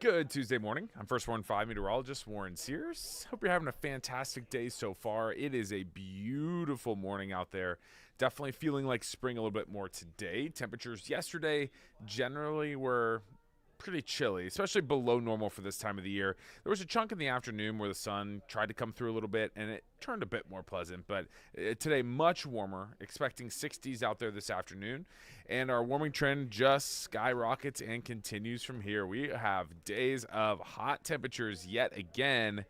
Good Tuesday morning. I'm First Warren 5 Meteorologist Warren Sears. Hope you're having a fantastic day so far. It is a beautiful morning out there. Definitely feeling like spring a little bit more today. Temperatures yesterday generally were pretty chilly, especially below normal for this time of the year. There was a chunk in the afternoon where the sun tried to come through a little bit and it turned a bit more pleasant, but today much warmer, expecting 60s out there this afternoon, and our warming trend just skyrockets and continues from here. We have days of hot temperatures yet again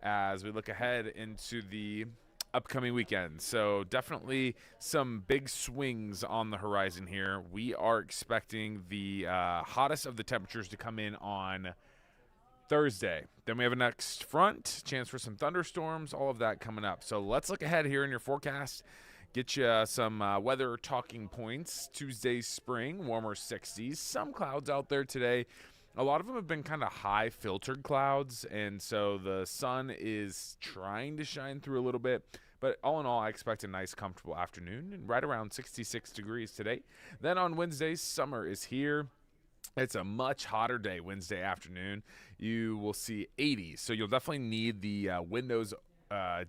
as we look ahead into the upcoming weekend. So definitely some big swings on the horizon here. We are expecting the hottest of the temperatures to come in on Thursday. Then we have a next front, chance for some thunderstorms, all of that coming up. So let's look ahead here in your forecast. Get you some weather talking points. Tuesday, spring, warmer 60s. Some clouds out there today. A lot of them have been kind of high filtered clouds, and so the sun is trying to shine through a little bit. But all in all, I expect a nice, comfortable afternoon and right around 66 degrees today. Then on Wednesday, summer is here. It's a much hotter day Wednesday afternoon. You will see 80s, so you'll definitely need the windows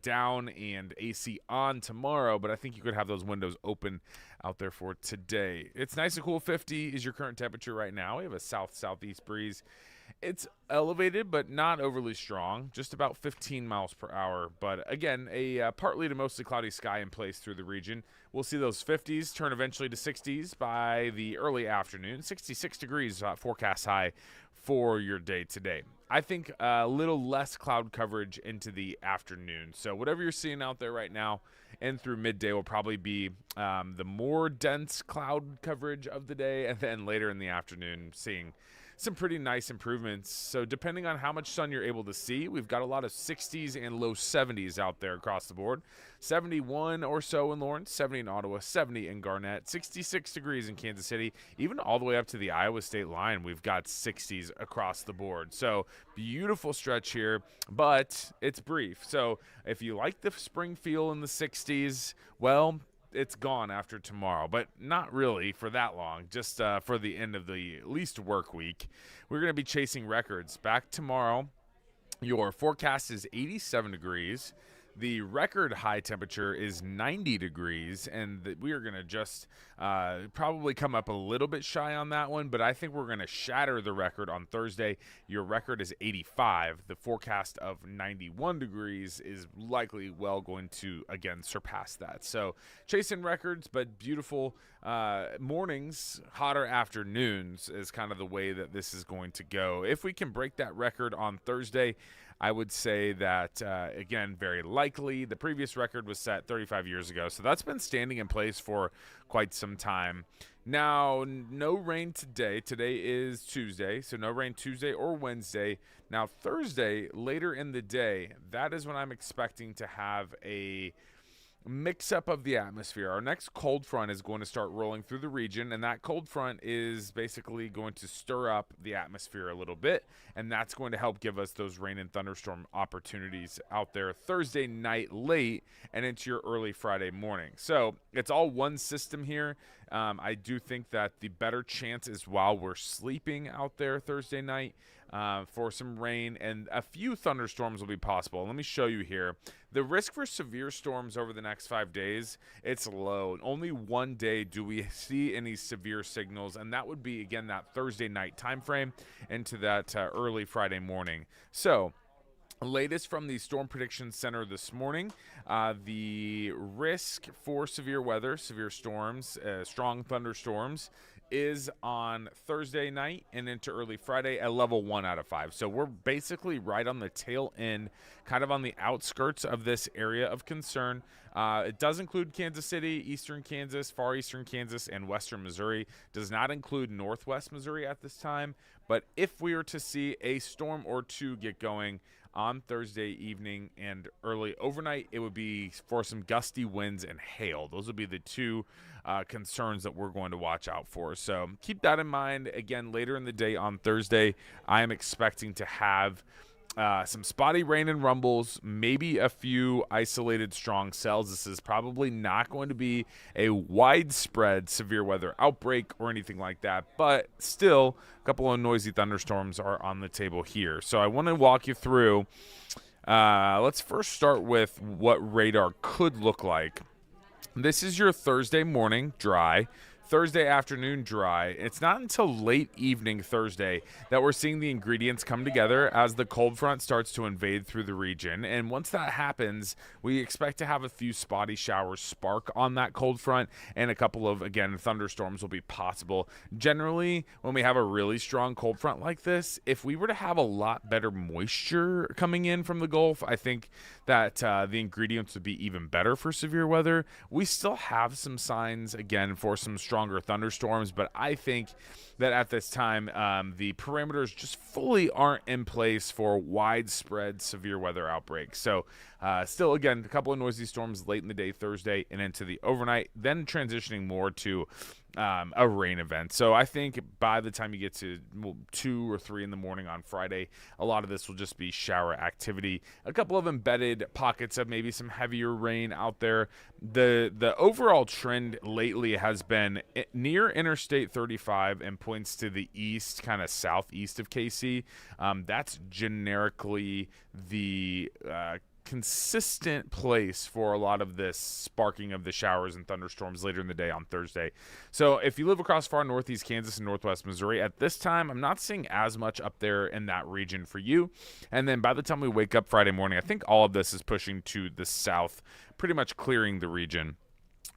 down and AC on tomorrow, but I think you could have those windows open out there for today. It's nice and cool. 50 is your current temperature right now. We have a south-southeast breeze. It's elevated, but not overly strong, just about 15 miles per hour. But again, a partly to mostly cloudy sky in place through the region. We'll see those 50s turn eventually to 60s by the early afternoon. 66 degrees forecast high for your day today. I think a little less cloud coverage into the afternoon. So whatever you're seeing out there right now and through midday will probably be the more dense cloud coverage of the day, and then later in the afternoon seeing some pretty nice improvements. So depending on how much sun you're able to see, we've got a lot of 60s and low 70s out there across the board. 71 or so in Lawrence, 70 in Ottawa, 70 in Garnett, 66 degrees in Kansas City, even all the way up to the Iowa state line. We've got 60s across the board. So beautiful stretch here, but it's brief. So if you like the spring feel in the 60s, well, it's gone after tomorrow, but not really for that long, just for the end of the at least work week. We're going to be chasing records. Back tomorrow, your forecast is 87 degrees. The record high temperature is 90 degrees, and we are going to just probably come up a little bit shy on that one, but I think we're going to shatter the record on Thursday. Your record is 85. The forecast of 91 degrees is likely going to, again, surpass that. So chasing records, but beautiful mornings, hotter afternoons is kind of the way that this is going to go. If we can break that record on Thursday, I would say that, again, very likely. The previous record was set 35 years ago, so that's been standing in place for quite some time. Now, no rain today. Today is Tuesday, so no rain Tuesday or Wednesday. Now, Thursday, later in the day, that is when I'm expecting to have a mix-up of the atmosphere. Our next cold front is going to start rolling through the region, and that cold front is basically going to stir up the atmosphere a little bit, and that's going to help give us those rain and thunderstorm opportunities out there Thursday night late and into your early Friday morning. So it's all one system here. I do think that the better chance is while we're sleeping out there Thursday night for some rain, and a few thunderstorms will be possible. Let me show you here. The risk for severe storms over the next 5 days, it's low. Only one day do we see any severe signals, and that would be, again, that Thursday night time frame into that early Friday morning. So latest from the Storm Prediction Center this morning, the risk for severe weather, severe storms, strong thunderstorms is on Thursday night and into early Friday at level 1 out of 5. So we're basically right on the tail end, kind of on the outskirts of this area of concern. It does include Kansas City, eastern Kansas, far eastern Kansas, and western Missouri. Does not include northwest Missouri at this time. But if we were to see a storm or two get going on Thursday evening and early overnight, it would be for some gusty winds and hail. Those would be the two concerns that we're going to watch out for. So keep that in mind. Again, later in the day on Thursday, I am expecting to have Some spotty rain and rumbles, maybe a few isolated strong cells. This is probably not going to be a widespread severe weather outbreak or anything like that, but still a couple of noisy thunderstorms are on the table here. So I want to walk you through. Let's first start with what radar could look like. This is your Thursday morning, dry. Thursday afternoon, dry. It's not until late evening Thursday that we're seeing the ingredients come together as the cold front starts to invade through the region. And once that happens, we expect to have a few spotty showers spark on that cold front, and a couple of, again, thunderstorms will be possible. Generally, when we have a really strong cold front like this, if we were to have a lot better moisture coming in from the Gulf, I think that the ingredients would be even better for severe weather. We still have some signs, again, for some stronger thunderstorms, but I think that at this time, the parameters just fully aren't in place for widespread severe weather outbreaks. So still, again, a couple of noisy storms late in the day Thursday and into the overnight, then transitioning more to a rain event. So I think by the time you get to 2 or 3 in the morning on Friday, a lot of this will just be shower activity. A couple of embedded pockets of maybe some heavier rain out there. The overall trend lately has been near Interstate 35 and points to the east, kind of southeast of KC. That's generically the consistent place for a lot of this sparking of the showers and thunderstorms later in the day on Thursday. So if you live across far northeast Kansas and northwest Missouri, at this time, I'm not seeing as much up there in that region for you. And then by the time we wake up Friday morning, I think all of this is pushing to the south, pretty much clearing the region.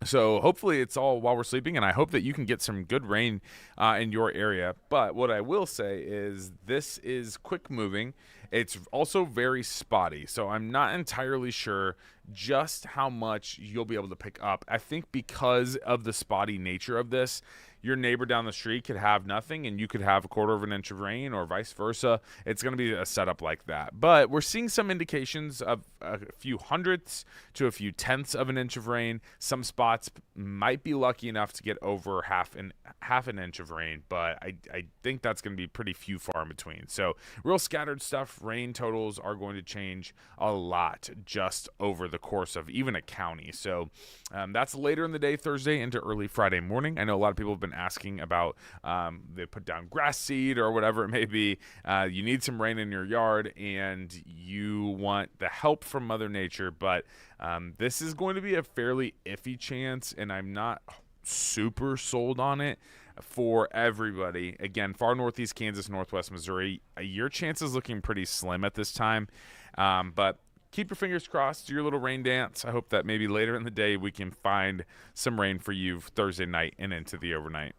So hopefully it's all while we're sleeping, and I hope that you can get some good rain in your area. But what I will say is this is quick moving. It's also very spotty, so I'm not entirely sure just how much you'll be able to pick up. I think because of the spotty nature of this, your neighbor down the street could have nothing and you could have a quarter of an inch of rain, or vice versa. It's going to be a setup like that. But we're seeing some indications of a few hundredths to a few tenths of an inch of rain. Some spots might be lucky enough to get over half an inch of rain, but I think that's going to be pretty few far in between. So real scattered stuff. Rain totals are going to change a lot just over the course of even a county. So that's later in the day Thursday into early Friday morning. I know a lot of people have been asking about they put down grass seed or whatever it may be. You need some rain in your yard and you want the help from Mother Nature, but this is going to be a fairly iffy chance, and I'm not super sold on it for everybody. Again, far northeast Kansas, northwest Missouri, your chance is looking pretty slim at this time, but keep your fingers crossed. Do your little rain dance. I hope that maybe later in the day we can find some rain for you Thursday night and into the overnight.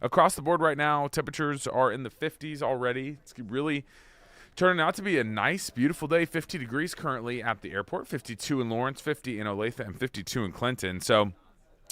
Across the board right now, temperatures are in the 50s already. It's really turning out to be a nice, beautiful day. 50 degrees currently at the airport, 52 in Lawrence, 50 in Olathe, and 52 in Clinton. So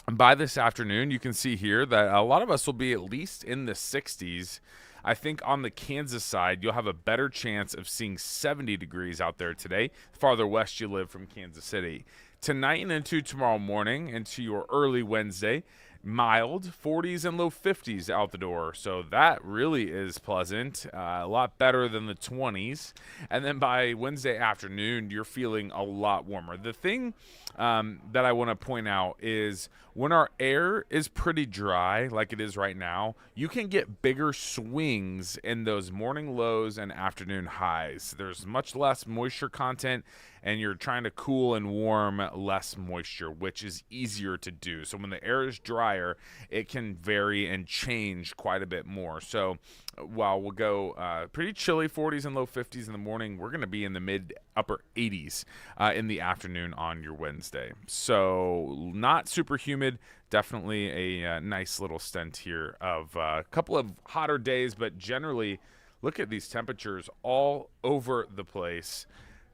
by this afternoon, you can see here that a lot of us will be at least in the 60s. I think on the Kansas side, you'll have a better chance of seeing 70 degrees out there today, the farther west you live from Kansas City. Tonight and into tomorrow morning, into your early Wednesday, mild 40s and low 50s out the door. So that really is pleasant, a lot better than the 20s. And then by Wednesday afternoon, you're feeling a lot warmer. The thing that I want to point out is when our air is pretty dry, like it is right now, you can get bigger swings in those morning lows and afternoon highs. There's much less moisture content, and you're trying to cool and warm less moisture, which is easier to do. So when the air is drier, it can vary and change quite a bit more. So while we'll go pretty chilly 40s and low 50s in the morning, we're going to be in the mid-upper 80s in the afternoon on your Wednesday. So not super humid. Definitely a nice little stint here of a couple of hotter days, but generally look at these temperatures all over the place.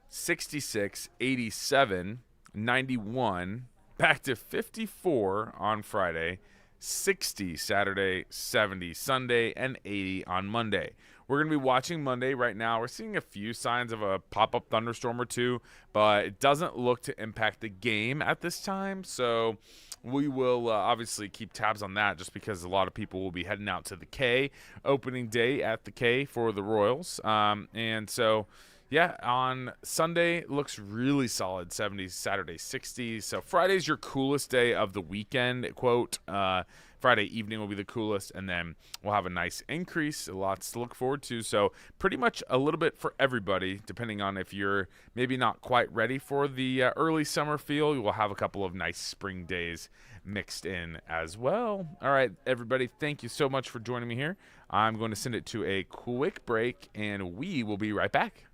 66, 87, 91, back to 54 on Friday, 60 Saturday, 70 Sunday, and 80 on Monday. We're going to be watching Monday right now. We're seeing a few signs of a pop-up thunderstorm or two, but it doesn't look to impact the game at this time. So we will obviously keep tabs on that just because a lot of people will be heading out to the K, opening day at the K for the Royals. And so, Yeah, on Sunday looks really solid, 70s, Saturday 60s. So Friday's your coolest day of the weekend, quote. Friday evening will be the coolest, and then we'll have a nice increase, lots to look forward to. So pretty much a little bit for everybody, depending on if you're maybe not quite ready for the early summer feel. You will have a couple of nice spring days mixed in as well. All right, everybody, thank you so much for joining me here. I'm going to send it to a quick break, and we will be right back.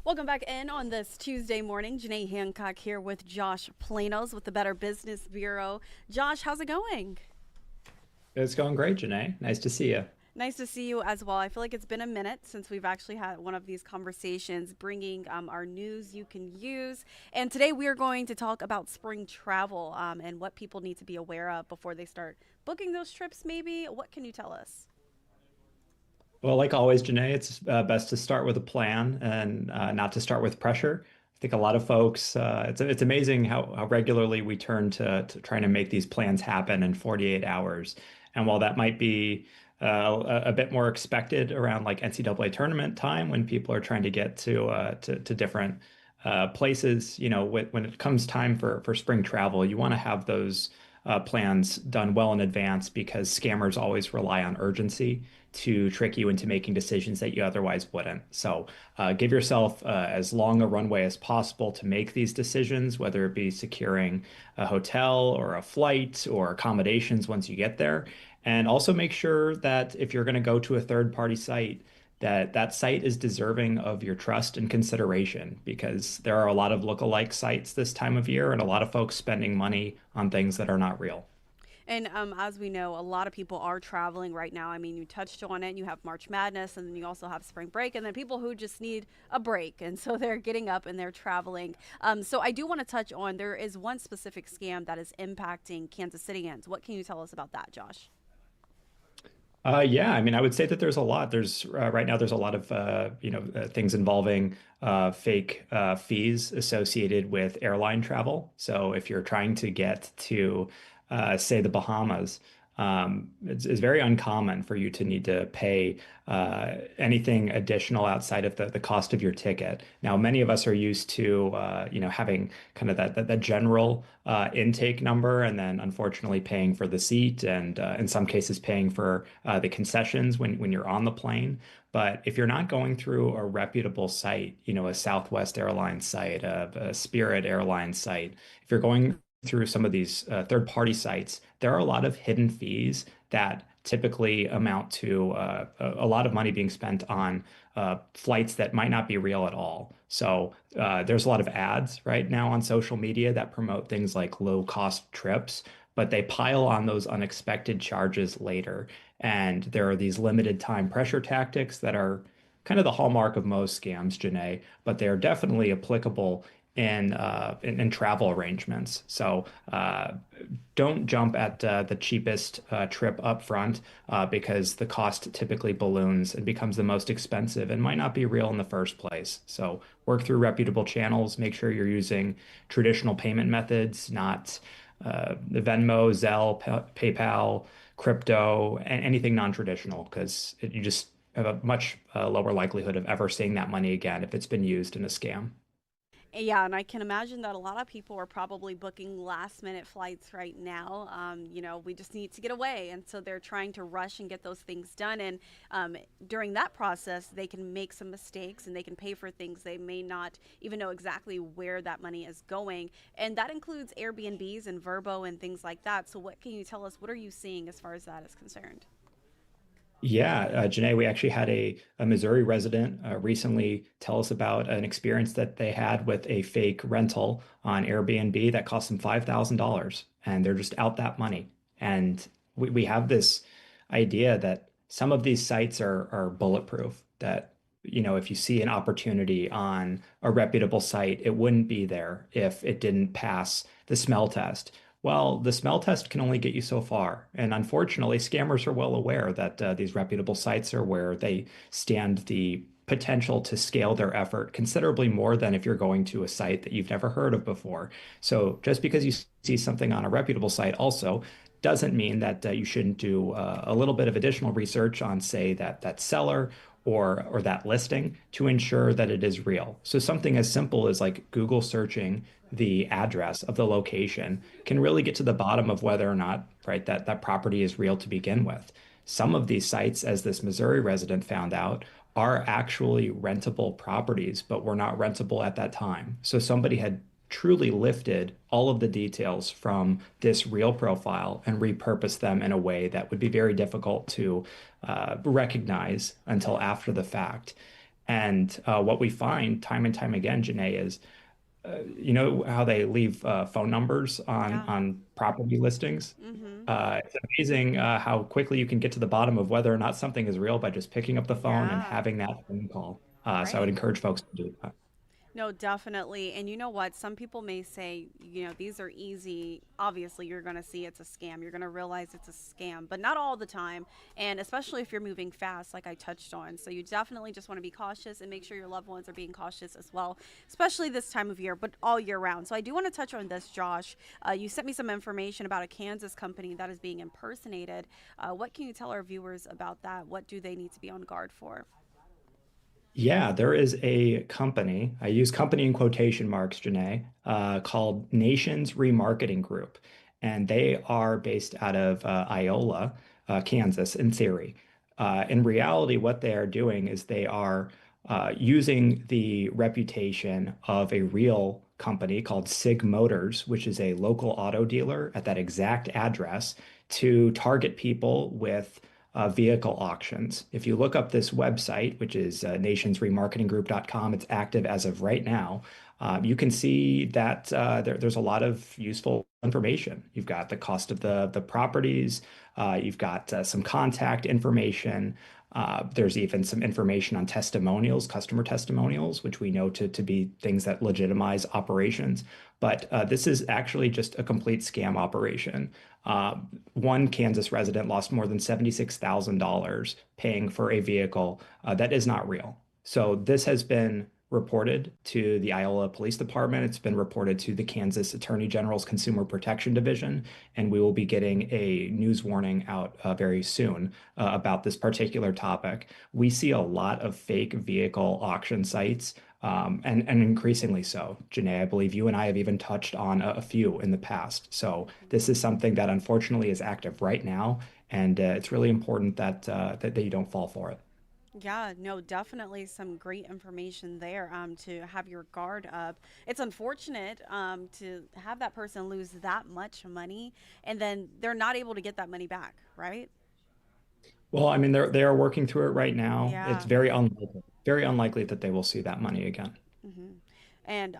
Welcome back in on this Tuesday morning. Janae Hancock here with Josh Planos with the Better Business Bureau. Josh, how's it going? It's going great, Janae. Nice to see you. Nice to see you as well. I feel like it's been a minute since we've actually had one of these conversations, bringing our news you can use. And today we are going to talk about spring travel and what people need to be aware of before they start booking those trips, maybe. What can you tell us? Well, like always, Janae, it's best to start with a plan and not to start with pressure. I think a lot of folks, it's amazing how regularly we turn to trying to make these plans happen in 48 hours. And while that might be a bit more expected around like NCAA tournament time when people are trying to get to different places, when it comes time for spring travel, you want to have those plans done well in advance because scammers always rely on urgency to trick you into making decisions that you otherwise wouldn't. So give yourself as long a runway as possible to make these decisions, whether it be securing a hotel or a flight or accommodations once you get there. And also make sure that if you're going to go to a third party site, that site is deserving of your trust and consideration because there are a lot of lookalike sites this time of year and a lot of folks spending money on things that are not real. And as we know, a lot of people are traveling right now. I mean, you touched on it. You have March Madness, and then you also have spring break, and then people who just need a break, and so they're getting up and they're traveling. So I do want to touch on there is one specific scam that is impacting Kansas Cityans. What can you tell us about that, Josh? Yeah, I mean, I would say that there's a lot. There's right now there's a lot of things involving fake fees associated with airline travel. So if you're trying to get to say the Bahamas, It's very uncommon for you to need to pay anything additional outside of the cost of your ticket. Now, many of us are used to having kind of that general intake number, and then unfortunately paying for the seat, and in some cases paying for the concessions when you're on the plane. But if you're not going through a reputable site, a Southwest Airlines site, a Spirit Airlines site, if you're going through some of these third-party sites, there are a lot of hidden fees that typically amount to a lot of money being spent on flights that might not be real at all. So there's a lot of ads right now on social media that promote things like low-cost trips, but they pile on those unexpected charges later. And there are these limited time pressure tactics that are kind of the hallmark of most scams, Janae, but they are definitely applicable in travel arrangements. So don't jump at the cheapest trip up front because the cost typically balloons and becomes the most expensive and might not be real in the first place. So work through reputable channels. Make sure you're using traditional payment methods, not the Venmo, Zelle, PayPal, crypto, anything non-traditional, because you just have a much lower likelihood of ever seeing that money again if it's been used in a scam. Yeah, and I can imagine that a lot of people are probably booking last minute flights right now. We just need to get away. And so they're trying to rush and get those things done. And during that process, they can make some mistakes and they can pay for things they may not even know exactly where that money is going. And that includes Airbnbs and Verbo and things like that. So, what can you tell us? What are you seeing as far as that is concerned? Yeah, Janae, we actually had a Missouri resident recently tell us about an experience that they had with a fake rental on Airbnb that cost them $5,000, and they're just out that money. And we have this idea that some of these sites are bulletproof, that, if you see an opportunity on a reputable site, it wouldn't be there if it didn't pass the smell test. Well, the smell test can only get you so far. And unfortunately, scammers are well aware that these reputable sites are where they stand the potential to scale their effort considerably more than if you're going to a site that you've never heard of before. So just because you see something on a reputable site also doesn't mean that you shouldn't do a little bit of additional research on, say, that seller or that listing to ensure that it is real. So something as simple as like Google searching the address of the location can really get to the bottom of whether or not, right, that property is real to begin with. Some of these sites, as this Missouri resident found out, are actually rentable properties, but were not rentable at that time. So somebody had truly lifted all of the details from this real profile and repurposed them in a way that would be very difficult to recognize until after the fact. And what we find time and time again, Janae, is you know how they leave phone numbers on Yeah. property listings? Mm-hmm. It's amazing how quickly you can get to the bottom of whether or not something is real by just picking up the phone and Yeah. having that phone call. So I would Right. encourage folks to do that. No, definitely. And you know what? Some people may say, these are easy. Obviously, you're going to see it's a scam. You're going to realize it's a scam, but not all the time. And especially if you're moving fast, like I touched on. So you definitely just want to be cautious and make sure your loved ones are being cautious as well, especially this time of year, but all year round. So I do want to touch on this, Josh. You sent me some information about a Kansas company that is being impersonated. What can you tell our viewers about that? What do they need to be on guard for? Yeah, there is a company, I use company in quotation marks, Janae, called Nations Remarketing Group. And they are based out of Iola, Kansas, in theory. In reality, what they are doing is they are using the reputation of a real company called Sig Motors, which is a local auto dealer at that exact address, to target people with vehicle auctions. If you look up this website, which is nationsremarketinggroup.com, it's active as of right now. You can see that there's a lot of useful information. You've got the cost of the properties. You've got some contact information. There's even some information on testimonials, customer testimonials, which we know to be things that legitimize operations. But this is actually just a complete scam operation. Uh, One Kansas resident lost more than $76,000 paying for a vehicle that is not real. So this has been reported to the Iowa Police Department. It's been reported to the Kansas Attorney General's Consumer Protection Division, and we will be getting a news warning out very soon about this particular topic. We see a lot of fake vehicle auction sites, and increasingly so. Janae, I believe you and I have even touched on a few in the past. So this is something that unfortunately is active right now, and it's really important that you don't fall for it. Yeah, no, definitely some great information there to have your guard up. It's unfortunate to have that person lose that much money and then they're not able to get that money back, right? Well, I mean, they are working through it right now. It's Yeah. very unlikely that they will see that money again. hmm And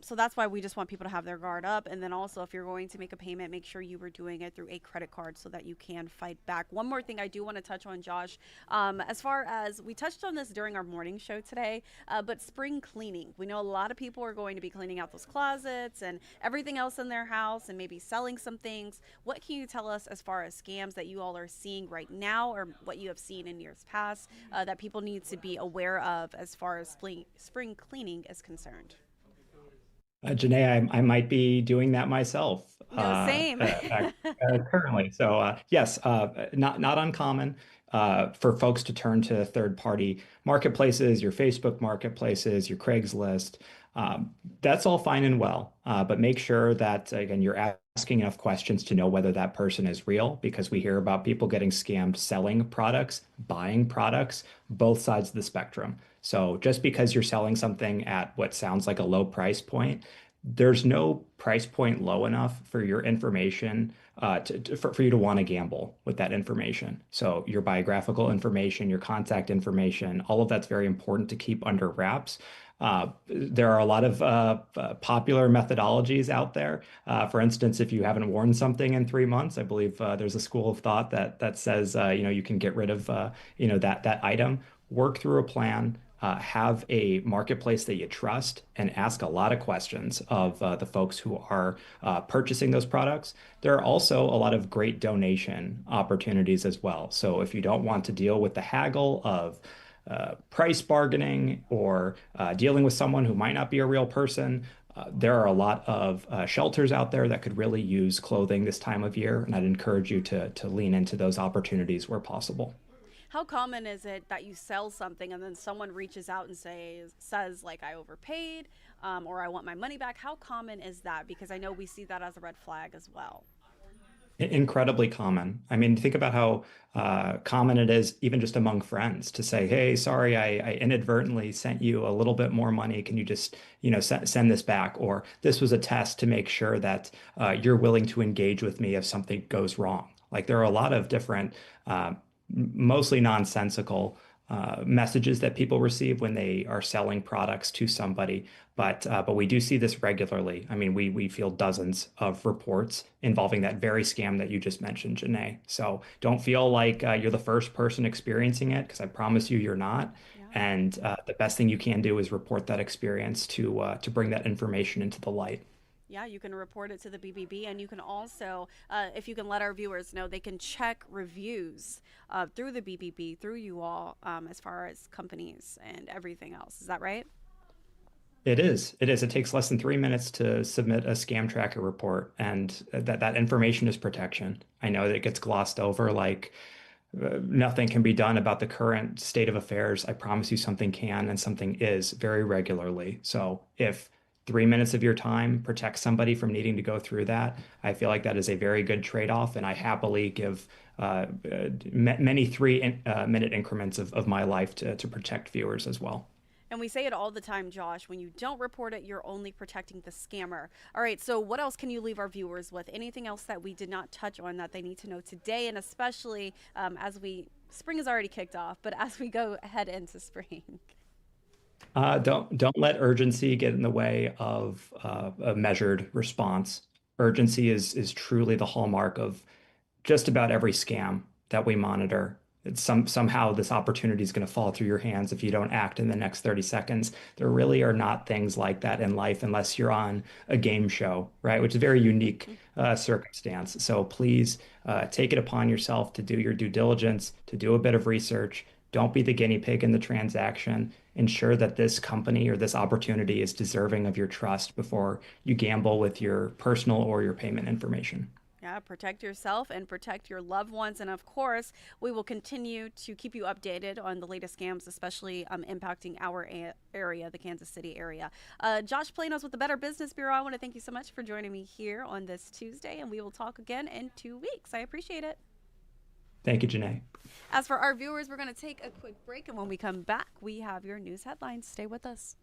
so that's why we just want people to have their guard up. And then also, if you're going to make a payment, make sure you were doing it through a credit card so that you can fight back. One more thing I do want to touch on, Josh, as far as we touched on this during our morning show today, but spring cleaning. We know a lot of people are going to be cleaning out those closets and everything else in their house and maybe selling some things. What can you tell us as far as scams that you all are seeing right now or what you have seen in years past that people need to be aware of as far as spring cleaning is concerned? Janae, I might be doing that myself No, same. currently. So yes, not uncommon for folks to turn to third-party marketplaces, your Facebook marketplaces, your Craigslist. That's all fine and well, but make sure that again you're asking enough questions to know whether that person is real, because we hear about people getting scammed selling products, buying products, both sides of the spectrum. So just because you're selling something at what sounds like a low price point, there's no price point low enough for your information for you to want to gamble with that information. So your biographical information, your contact information, all of that's very important to keep under wraps. There are a lot of popular methodologies out there. For instance, if you haven't worn something in 3 months, I believe there's a school of thought that says you can get rid of that item. Work through a plan. Have a marketplace that you trust and ask a lot of questions of the folks who are purchasing those products. There are also a lot of great donation opportunities as well. So if you don't want to deal with the haggle of price bargaining or dealing with someone who might not be a real person, there are a lot of shelters out there that could really use clothing this time of year, and I'd encourage you to lean into those opportunities where possible. How common is it that you sell something and then someone reaches out and says like I overpaid or I want my money back? How common is that? Because I know we see that as a red flag as well. Incredibly common. I mean, think about how common it is even just among friends to say, "Hey, sorry, I inadvertently sent you a little bit more money. Can you just, send this back?" Or this was a test to make sure that you're willing to engage with me if something goes wrong. Like there are a lot of different, mostly nonsensical messages that people receive when they are selling products to somebody. But we do see this regularly. I mean, we feel dozens of reports involving that very scam that you just mentioned, Janae. So don't feel like you're the first person experiencing it, because I promise you, you're not. Yeah. And the best thing you can do is report that experience to bring that information into the light. Yeah, you can report it to the BBB, and you can also, if you can let our viewers know, they can check reviews through the BBB, through you all, as far as companies and everything else. Is that right? It is. It is. It takes less than 3 minutes to submit a scam tracker report, and that information is protection. I know that it gets glossed over like nothing can be done about the current state of affairs. I promise you something can and something is very regularly. So if 3 minutes of your time protects somebody from needing to go through that, I feel like that is a very good trade-off, and I happily give many 3 minute increments of my life to protect viewers as well. And we say it all the time, Josh. When you don't report it, you're only protecting the scammer. All right, so what else can you leave our viewers with? Anything else that we did not touch on that they need to know today? And especially spring has already kicked off, but as we go ahead into spring. Don't let urgency get in the way of a measured response. Urgency is truly the hallmark of just about every scam that we monitor. Somehow this opportunity is going to fall through your hands if you don't act in the next 30 seconds. There really are not things like that in life unless you're on a game show, right? Which is a very unique circumstance. So please take it upon yourself to do your due diligence, to do a bit of research, Don't be the guinea pig in the transaction. Ensure that this company or this opportunity is deserving of your trust before you gamble with your personal or your payment information. Yeah, protect yourself and protect your loved ones. And of course, we will continue to keep you updated on the latest scams, especially impacting our area, the Kansas City area. Josh Planos with the Better Business Bureau, I want to thank you so much for joining me here on this Tuesday, and we will talk again in 2 weeks. I appreciate it. Thank you, Janae. As for our viewers, we're going to take a quick break, and when we come back, we have your news headlines. Stay with us.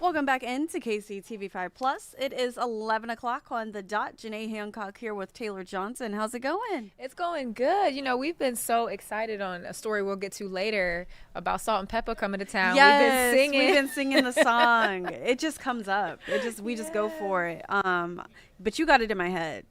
Welcome back into KCTV5 Plus. It is 11 o'clock on the dot. Janae Hancock here with Taylor Johnson. How's it going? It's going good. You know, we've been so excited on a story we'll get to later about Salt and Pepper coming to town. Yes, we've been singing the song. It just comes up. We just go for it. But you got it in my head.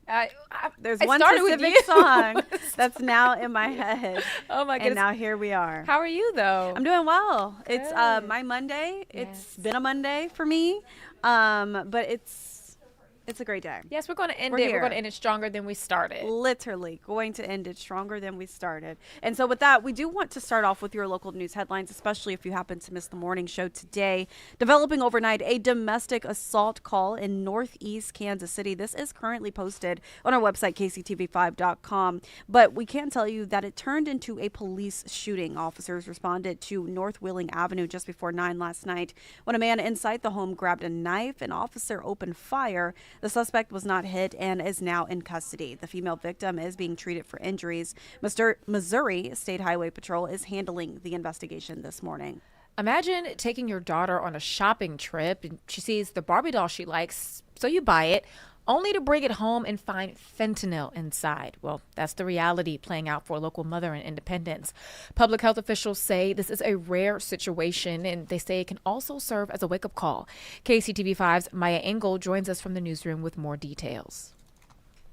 There's one specific song that's now in my head. Oh my goodness. And now here we are. How are you though? I'm doing well. Good. It's my Monday. Yes. It's been a Monday for me. But it's a great day. Yes, we're going to end it. We're going to end it stronger than we started. Literally going to end it stronger than we started. And so with that, we do want to start off with your local news headlines, especially if you happen to miss the morning show today. Developing overnight, a domestic assault call in northeast Kansas City. This is currently posted on our website, kctv5.com. But we can tell you that it turned into a police shooting. Officers responded to North Wheeling Avenue just before 9 last night when a man inside the home grabbed a knife. An officer opened fire. The suspect was not hit and is now in custody. The female victim is being treated for injuries. Missouri State Highway Patrol is handling the investigation this morning. Imagine taking your daughter on a shopping trip and she sees the Barbie doll she likes, so you buy it, only to bring it home and find fentanyl inside. Well, that's the reality playing out for a local mother in Independence. Public health officials say this is a rare situation, and they say it can also serve as a wake-up call. KCTV5's Maya Engel joins us from the newsroom with more details.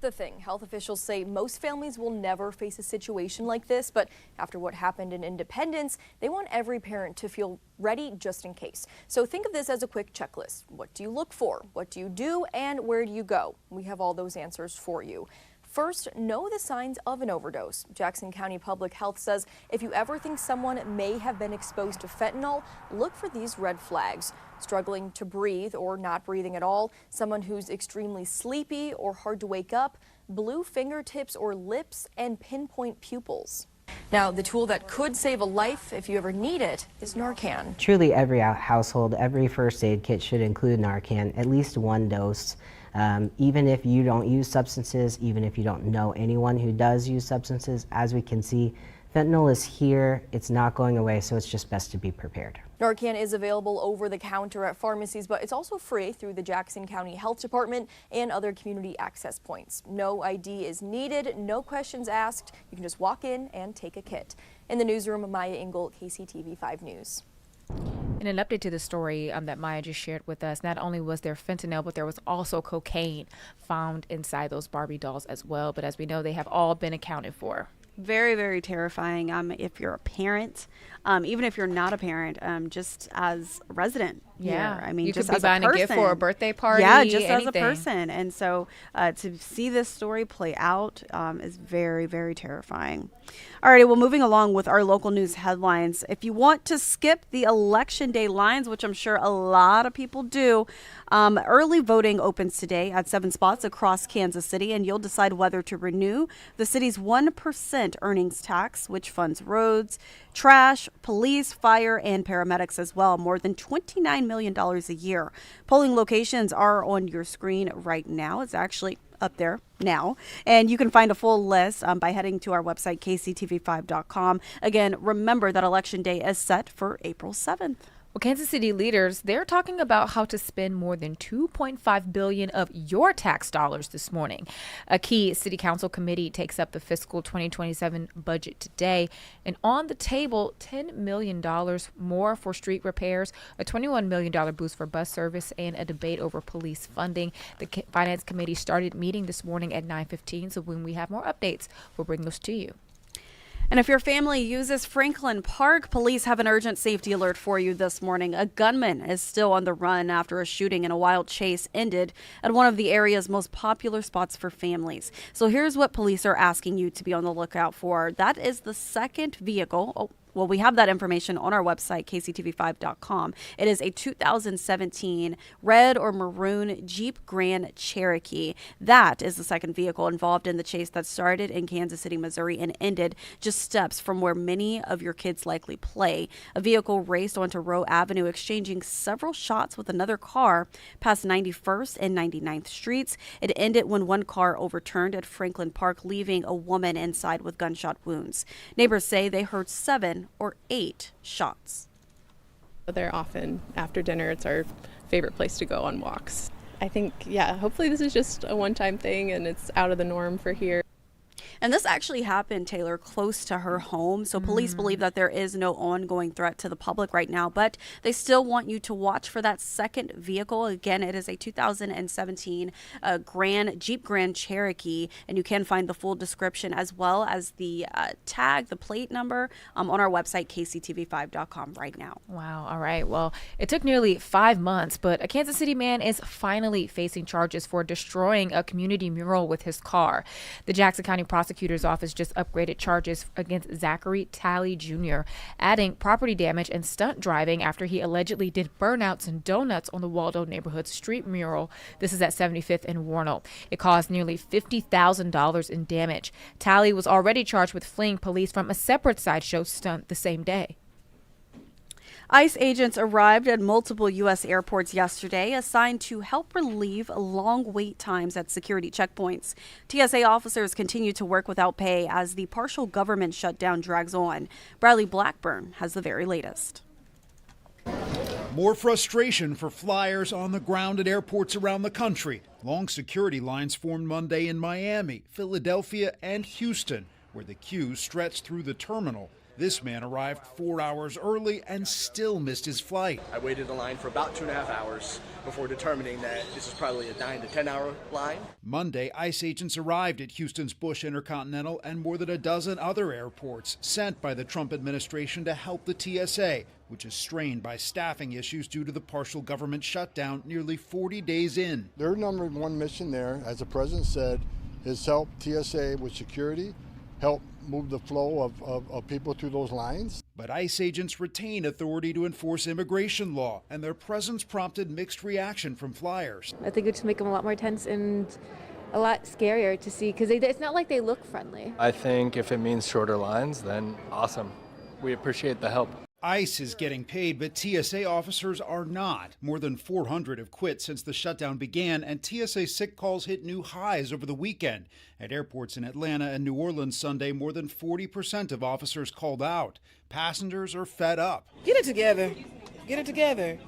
The thing, health officials say most families will never face a situation like this, but after what happened in Independence, they want every parent to feel ready just in case. So think of this as a quick checklist. What do you look for? What do you do? And where do you go? We have all those answers for you. First, know the signs of an overdose. Jackson County Public Health says if you ever think someone may have been exposed to fentanyl, look for these red flags. Struggling to breathe or not breathing at all, someone who's extremely sleepy or hard to wake up, blue fingertips or lips, and pinpoint pupils. Now, the tool that could save a life if you ever need it is Narcan. Truly every household, every first aid kit should include Narcan, at least one dose. Even if you don't use substances, even if you don't know anyone who does use substances, as we can see, fentanyl is here, it's not going away, so it's just best to be prepared. Narcan is available over the counter at pharmacies, but it's also free through the Jackson County Health Department and other community access points. No ID is needed, no questions asked. You can just walk in and take a kit. In the newsroom, Maya Engel, KCTV5 News. In an update to the story that Maya just shared with us, not only was there fentanyl, but there was also cocaine found inside those Barbie dolls as well. But as we know, they have all been accounted for. Very, very terrifying if you're a parent, even if you're not a parent, just as a resident. Yeah, I mean, you just could be as buying a a person. gift for a birthday party. Yeah, just anything. as a person. And so to see this story play out is very, very terrifying. All right, well, moving along with our local news headlines. If you want to skip the election day lines, which I'm sure a lot of people do, early voting opens today at 7 spots across Kansas City, and you'll decide whether to renew the city's 1% earnings tax, which funds roads, trash, police, fire, and paramedics as well. More than $29 million a year. Polling locations are on your screen right now. It's actually up there now, and you can find a full list by heading to our website, kctv5.com. Again, remember that election day is set for April 7th. Well, Kansas City leaders, they're talking about how to spend more than $2.5 billion of your tax dollars this morning. A key city council committee takes up the fiscal 2027 budget today, and on the table, $10 million more for street repairs, a $21 million boost for bus service, and a debate over police funding. The finance committee started meeting this morning at 9:15, so when we have more updates, we'll bring those to you. And if your family uses Franklin Park, police have an urgent safety alert for you this morning. A gunman is still on the run after a shooting and a wild chase ended at one of the area's most popular spots for families. So here's what police are asking you to be on the lookout for. That is the second vehicle. Well, we have that information on our website, kctv5.com. It is a 2017 red or maroon Jeep Grand Cherokee. That is the second vehicle involved in the chase that started in Kansas City, Missouri, and ended just steps from where many of your kids likely play. A vehicle raced onto Rowe Avenue, exchanging several shots with another car past 91st and 99th Streets. It ended when one car overturned at Franklin Park, leaving a woman inside with gunshot wounds. Neighbors say they heard 7 or 8 shots. They're often after dinner. It's our favorite place to go on walks. I think, hopefully this is just a one-time thing and it's out of the norm for here. And this actually happened, Taylor, close to her home. So police believe that there is no ongoing threat to the public right now, but they still want you to watch for that second vehicle. Again, it is a 2017 Jeep Grand Cherokee, and you can find the full description as well as the tag, the plate number on our website, kctv5.com right now. Wow. All right. Well, it took nearly 5 months, but a Kansas City man is finally facing charges for destroying a community mural with his car. The Jackson County Prosecutor's Office just upgraded charges against Zachary Talley Jr., adding property damage and stunt driving after he allegedly did burnouts and donuts on the Waldo neighborhood street mural. This is at 75th and Warnell. It caused nearly $50,000 in damage. Talley was already charged with fleeing police from a separate sideshow stunt the same day. ICE agents arrived at multiple U.S. airports yesterday, assigned to help relieve long wait times at security checkpoints. TSA officers continue to work without pay as the partial government shutdown drags on. Bradley Blackburn has the very latest. More frustration for flyers on the ground at airports around the country. Long security lines formed Monday in Miami, Philadelphia, and Houston, where the queues stretched through the terminal. This man arrived 4 hours early and still missed his flight. I waited in line for about 2.5 hours before determining that this is probably a 9 to 10 hour line. Monday, ICE agents arrived at Houston's Bush Intercontinental and more than a dozen other airports sent by the Trump administration to help the TSA, which is strained by staffing issues due to the partial government shutdown nearly 40 days in. Their number one mission there, as the president said, is help TSA with security, help move the flow of people through those lines. But ICE agents retain authority to enforce immigration law, and their presence prompted mixed reaction from flyers. I think it just make them a lot more tense and a lot scarier to see, because it's not like they look friendly. I think if it means shorter lines, then awesome. We appreciate the help. ICE is getting paid, but TSA officers are not. More than 400 have quit since the shutdown began, and TSA sick calls hit new highs over the weekend. At airports in Atlanta and New Orleans Sunday, more than 40% of officers called out. Passengers are fed up. Get it together. Get it together.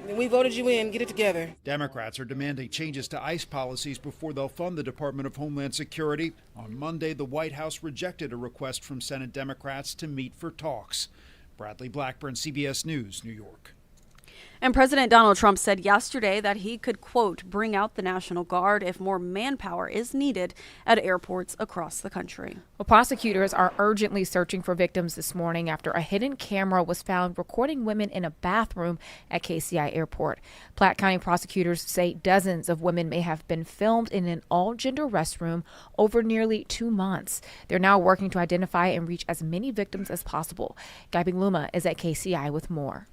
We voted you in. Get it together. Democrats are demanding changes to ICE policies before they'll fund the Department of Homeland Security. On Monday, the White House rejected a request from Senate Democrats to meet for talks. Bradley Blackburn, CBS News, New York. And President Donald Trump said yesterday that he could, quote, bring out the National Guard if more manpower is needed at airports across the country. Well, prosecutors are urgently searching for victims this morning after a hidden camera was found recording women in a bathroom at KCI Airport. Platte County prosecutors say dozens of women may have been filmed in an all-gender restroom over nearly 2 months. They're now working to identify and reach as many victims as possible. Gabby Luma is at KCI with more.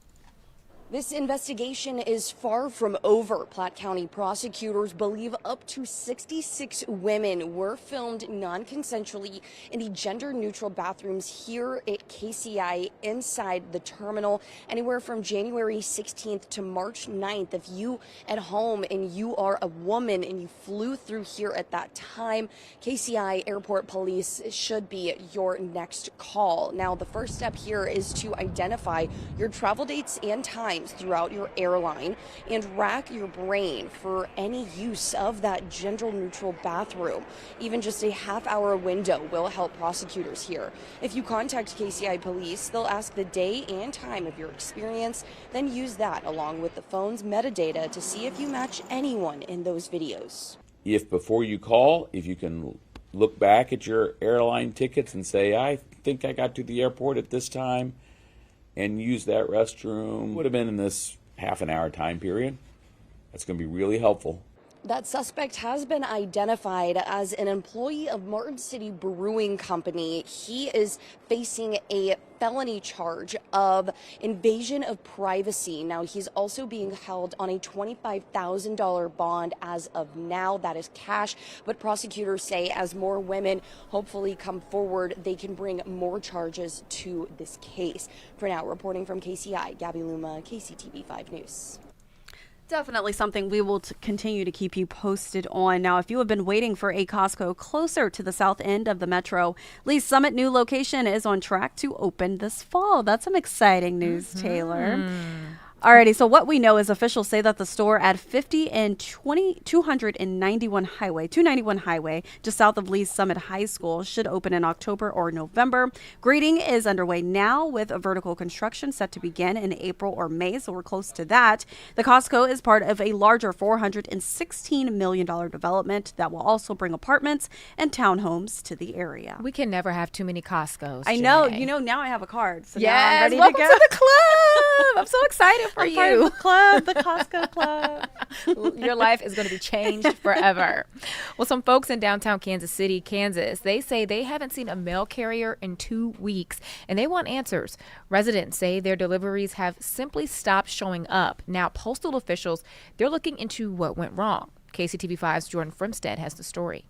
This investigation is far from over. Platte County prosecutors believe up to 66 women were filmed non-consensually in the gender-neutral bathrooms here at KCI inside the terminal anywhere from January 16th to March 9th. If you at home and you are a woman and you flew through here at that time, KCI Airport Police should be your next call. Now, the first step here is to identify your travel dates and times throughout your airline and rack your brain for any use of that gender-neutral bathroom. Even just a half-hour window will help prosecutors here. If you contact KCI Police, they'll ask the day and time of your experience, then use that along with the phone's metadata to see if you match anyone in those videos. If before you call, if you can look back at your airline tickets and say, I think I got to the airport at this time, and use that restroom, would have been in this half an hour time period. That's going to be really helpful. That suspect has been identified as an employee of Martin City Brewing Company. He is facing a felony charge of invasion of privacy. Now, he's also being held on a $25,000 bond as of now. That is cash, but prosecutors say as more women hopefully come forward, they can bring more charges to this case. For now, reporting from KCI, Gabby Luma, KCTV 5 News. Definitely something we will continue to keep you posted on. Now, if you have been waiting for a Costco closer to the south end of the metro, Lee's Summit new location is on track to open this fall. That's some exciting news, Taylor. Alrighty, so what we know is officials say that the store at 50 and 291 Highway, just south of Lee's Summit High School, should open in October or November. Grading is underway now with a vertical construction set to begin in April or May, so we're close to that. The Costco is part of a larger $416 million development that will also bring apartments and townhomes to the area. We can never have too many Costcos. I know. You know, now I have a card. So yes, now I'm ready welcome to go. to the club. I'm so excited for I'm part of you. the club, the Costco club. Your life is going to be changed forever. Well, some folks in downtown Kansas City, Kansas, they say they haven't seen a mail carrier in 2 weeks, and they want answers. Residents say their deliveries have simply stopped showing up. Now, postal officials, they're looking into what went wrong. KCTV5's Jordan Frimstead has the story.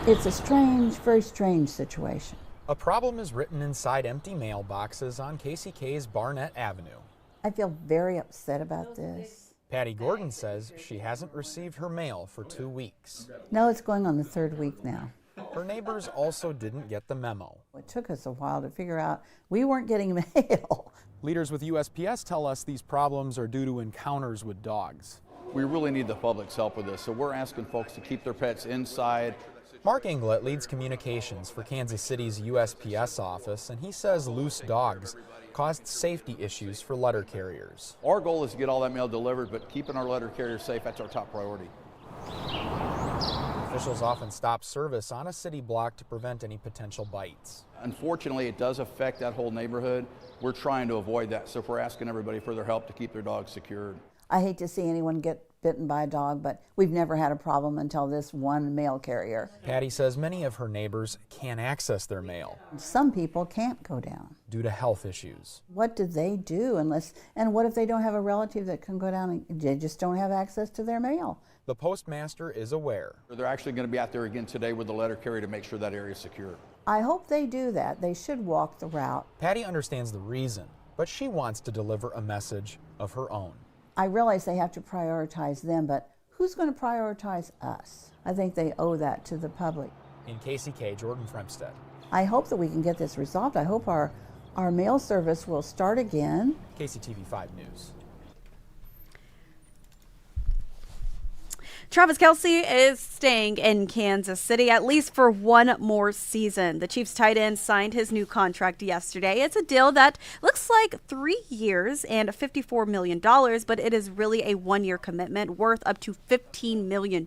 It's a strange, very strange situation. A problem is written inside empty mailboxes on KCK's Barnett Avenue. I feel very upset about this. Patty Gordon says she hasn't received her mail for 2 weeks. No, it's going on the 3rd week now. Her neighbors also didn't get the memo. It took us a while to figure out we weren't getting mail. Leaders with USPS tell us these problems are due to encounters with dogs. We really need the public's help with this, so we're asking folks to keep their pets inside. Mark Inglet leads communications for Kansas City's USPS office, and he says loose dogs caused safety issues for letter carriers. Our goal is to get all that mail delivered, but keeping our letter carriers safe, that's our top priority. Officials often stop service on a city block to prevent any potential bites. Unfortunately, it does affect that whole neighborhood. We're trying to avoid that, so we're asking everybody for their help to keep their dogs secured. I hate to see anyone get bitten by a dog, but we've never had a problem until this one mail carrier. Patty says many of her neighbors can't access their mail. Some people can't go down due to health issues. What do they do and what if they don't have a relative that can go down and they just don't have access to their mail? The postmaster is aware. They're actually going to be out there again today with the letter carrier to make sure that area is secure. I hope they do that. They should walk the route. Patty understands the reason, but she wants to deliver a message of her own. I realize they have to prioritize them, but who's going to prioritize us? I think they owe that to the public. In KCK, Jordan Fremstead. I hope that we can get this resolved. I hope our mail service will start again. KCTV 5 News. Travis Kelce is staying in Kansas City at least for one more season. The Chiefs tight end signed his new contract yesterday. It's a deal that looks like 3 years and $54 million, but it is really a one-year commitment worth up to $15 million.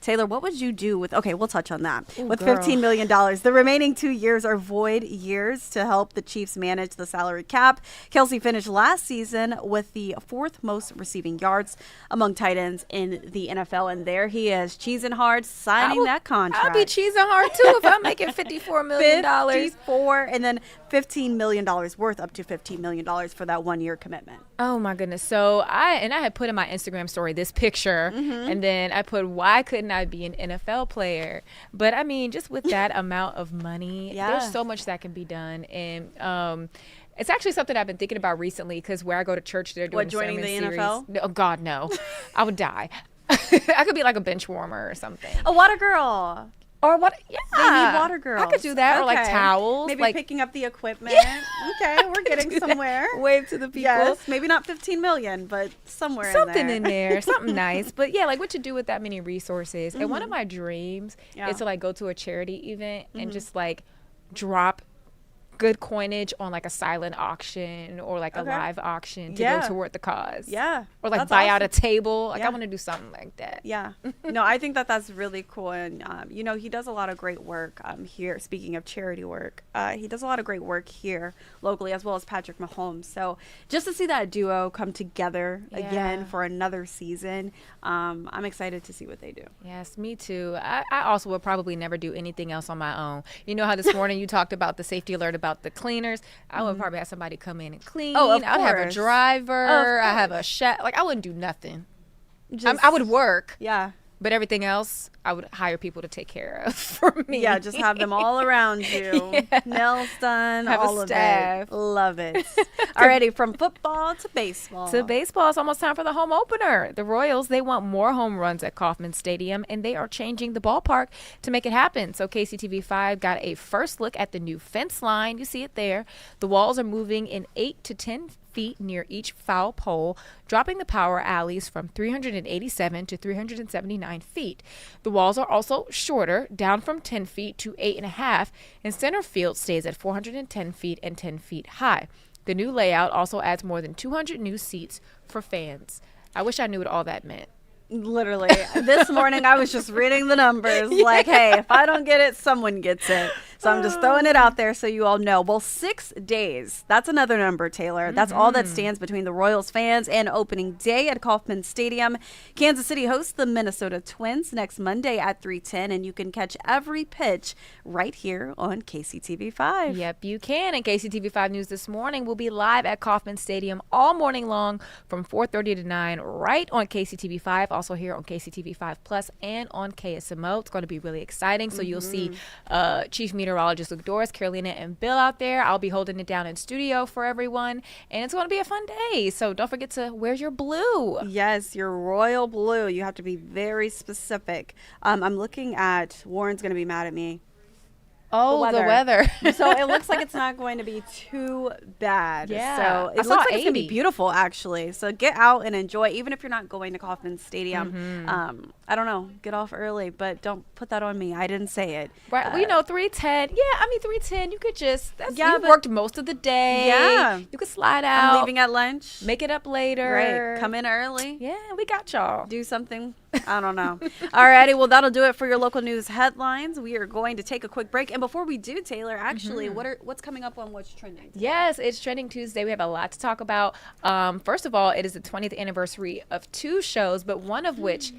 Taylor, what would you do with, okay, we'll touch on that. Ooh, with girl. $15 million. The remaining 2 years are void years to help the Chiefs manage the salary cap. Kelce finished last season with the 4th most receiving yards among tight ends in the NFL, and there he is, cheesing hard, signing that contract. I'll be cheesing hard too if I'm making $54 million. 54 and then $15 million worth up to $15 million for that 1 year commitment. Oh my goodness. So I had put in my Instagram story this picture, and then I put, why couldn't I be an NFL player? But I mean, just with that amount of money, there's so much that can be done. And it's actually something I've been thinking about recently, because where I go to church, they're doing joining the series. NFL? No, oh God, no. I would die. I could be like a bench warmer or something. A water girl. Or what? Yeah. They need water girls. I could do that. Or like towels. Maybe like, picking up the equipment. Okay, we're getting somewhere. Wave to the people. Yes, maybe not 15 million, but somewhere something in there. Something nice. But yeah, like what to do with that many resources. And one of my dreams is to like go to a charity event and just like drop good coinage on like a silent auction or like a live auction to go toward the cause. Yeah. Or like buy out a table. Like I want to do something like that. Yeah. No, I think that that's really cool. And, you know, he does a lot of great work here. Speaking of charity work, he does a lot of great work here locally, as well as Patrick Mahomes. So just to see that duo come together again for another season, I'm excited to see what they do. Yes, me too. I also would probably never do anything else on my own. You know how this morning you talked about the safety alert about the cleaners? I would probably have somebody come in and clean. Oh, of I'd have a driver. I have a chef. Like I wouldn't do nothing. I would work. Yeah. But everything else, I would hire people to take care of for me. Yeah, just have them all around you. Yeah. Nails done, Have a all of staff. it. Love it. Alrighty, from football to baseball. To baseball, it's almost time for the home opener. The Royals, they want more home runs at Kauffman Stadium, and they are changing the ballpark to make it happen. So KCTV5 got a first look at the new fence line. You see it there. The walls are moving in 8 to 10 feet near each foul pole, dropping the power alleys from 387 to 379 feet. The walls are also shorter, down from 10 feet to 8.5, and center field stays at 410 feet and 10 feet high. The new layout also adds more than 200 new seats for fans. I wish I knew what all that meant. Literally. This morning I was just reading the numbers like, hey, if I don't get it, someone gets it. So I'm just throwing it out there so you all know. Well, 6 days. That's another number, Taylor. That's all that stands between the Royals fans and opening day at Kauffman Stadium. Kansas City hosts the Minnesota Twins next Monday at 3:10, and you can catch every pitch right here on KCTV5. Yep, you can. And KCTV5 News This Morning will be live at Kauffman Stadium all morning long from 4:30 to 9 right on KCTV5, also here on KCTV5 Plus and on KSMO. It's going to be really exciting. So you'll see Chief Meteorologist Luke Doris, Carolina, and Bill out there. I'll be holding it down in studio for everyone, and it's going to be a fun day. So don't forget to wear your blue. Yes, your royal blue. You have to be very specific. I'm looking at Warren's going to be mad at me. Oh, the weather. So it looks like it's not going to be too bad. Yeah. So it looks like it's going to be beautiful, actually. So get out and enjoy, even if you're not going to Kauffman Stadium. I don't know, get off early, but don't put that on me. I didn't say it. Right. Well, you know, 3:10. Yeah, I mean, 3:10, you could just, Yeah, you but- worked most of the day. Yeah. You could slide out. I'm leaving at lunch. Make it up later. Great. Come in early. Yeah, we got y'all. Do something. I don't know. Alrighty, well, that'll do it for your local news headlines. We are going to take a quick break. And before we do, Taylor, actually, what's coming up on What's Trending today? Yes, it's Trending Tuesday. We have a lot to talk about. First of all, it is the 20th anniversary of 2 shows, but one of which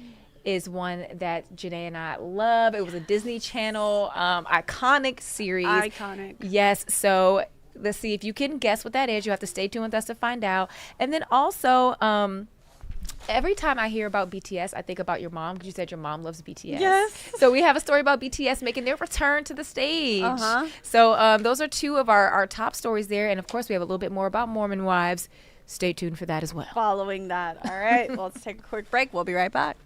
is one that Janae and I love. It was a Disney Channel iconic series. Iconic. Yes, so let's see if you can guess what that is. You have to stay tuned with us to find out. And then also, every time I hear about BTS, I think about your mom, because you said your mom loves BTS. Yes. So we have a story about BTS making their return to the stage. So those are 2 of our top stories there. And of course, we have a little bit more about Mormon wives. Stay tuned for that as well. Following that. All right. Well, let's take a quick break. We'll be right back.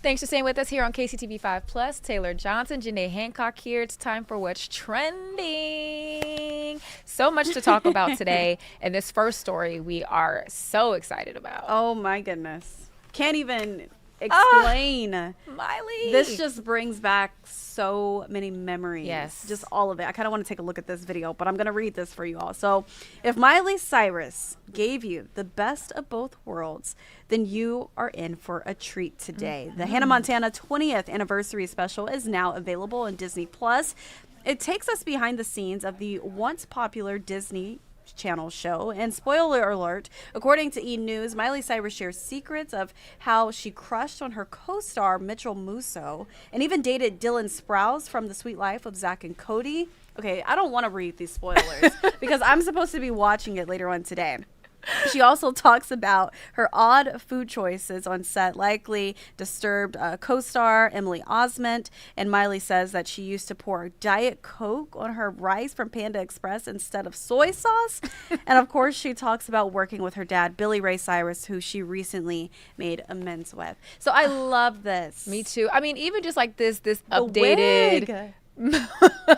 Thanks for staying with us here on KCTV5 Plus. Taylor Johnson, Janae Hancock here. It's time for What's Trending. So much to talk about today. And this first story we are so excited about. Oh, my goodness. Can't even explain. Miley. This just brings back so many memories. Yes. Just all of it. I kind of want to take a look at this video, but I'm going to read this for you all. So, if Miley Cyrus gave you the best of both worlds, then you are in for a treat today. The Hannah Montana 20th anniversary special is now available on Disney Plus. It takes us behind the scenes of the once popular Disney Channel show. And spoiler alert, according to E! News, Miley Cyrus shares secrets of how she crushed on her co-star Mitchell Musso and even dated Dylan Sprouse from The Sweet Life of Zach and Cody. Okay, I don't want to read these spoilers because I'm supposed to be watching it later on today. She also talks about her odd food choices on set, likely disturbed co-star Emily Osment. And Miley says that she used to pour Diet Coke on her rice from Panda Express instead of soy sauce. And of course, she talks about working with her dad, Billy Ray Cyrus, who she recently made amends with. So I love this. Me too. I mean, even just like this updated wig.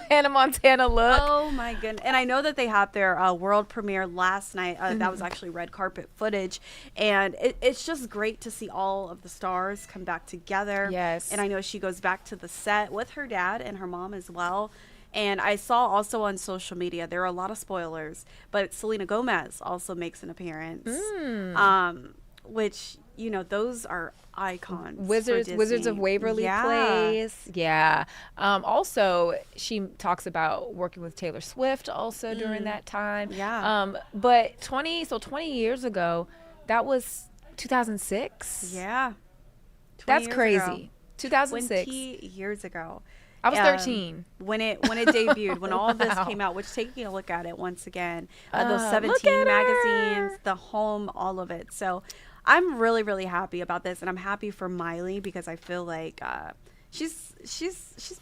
Hannah Montana look. Oh my goodness. And I know that they had their world premiere last night. That was actually red carpet footage. And it's just great to see all of the stars come back together. Yes. And I know she goes back to the set with her dad and her mom as well. And I saw also on social media, there are a lot of spoilers, but Selena Gomez also makes an appearance. Which, you know, those are icons. Wizards of Waverly Place. Yeah. Also, she talks about working with Taylor Swift also during that time. Yeah. But 20 years ago, that was 2006. Yeah. That's crazy. 2006. 20 years ago. I was 13 when it debuted, when all of this came out. Which, taking a look at it once again, those 17 magazines, the home, all of it. So I'm really, really happy about this, and I'm happy for Miley because I feel like she's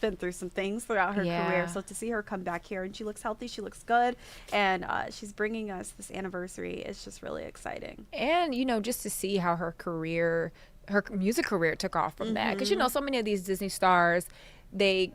been through some things throughout her career. So to see her come back here and she looks healthy, she looks good, and she's bringing us this anniversary. It's just really exciting. And you know, just to see how her music career took off from that, because you know, so many of these Disney stars, they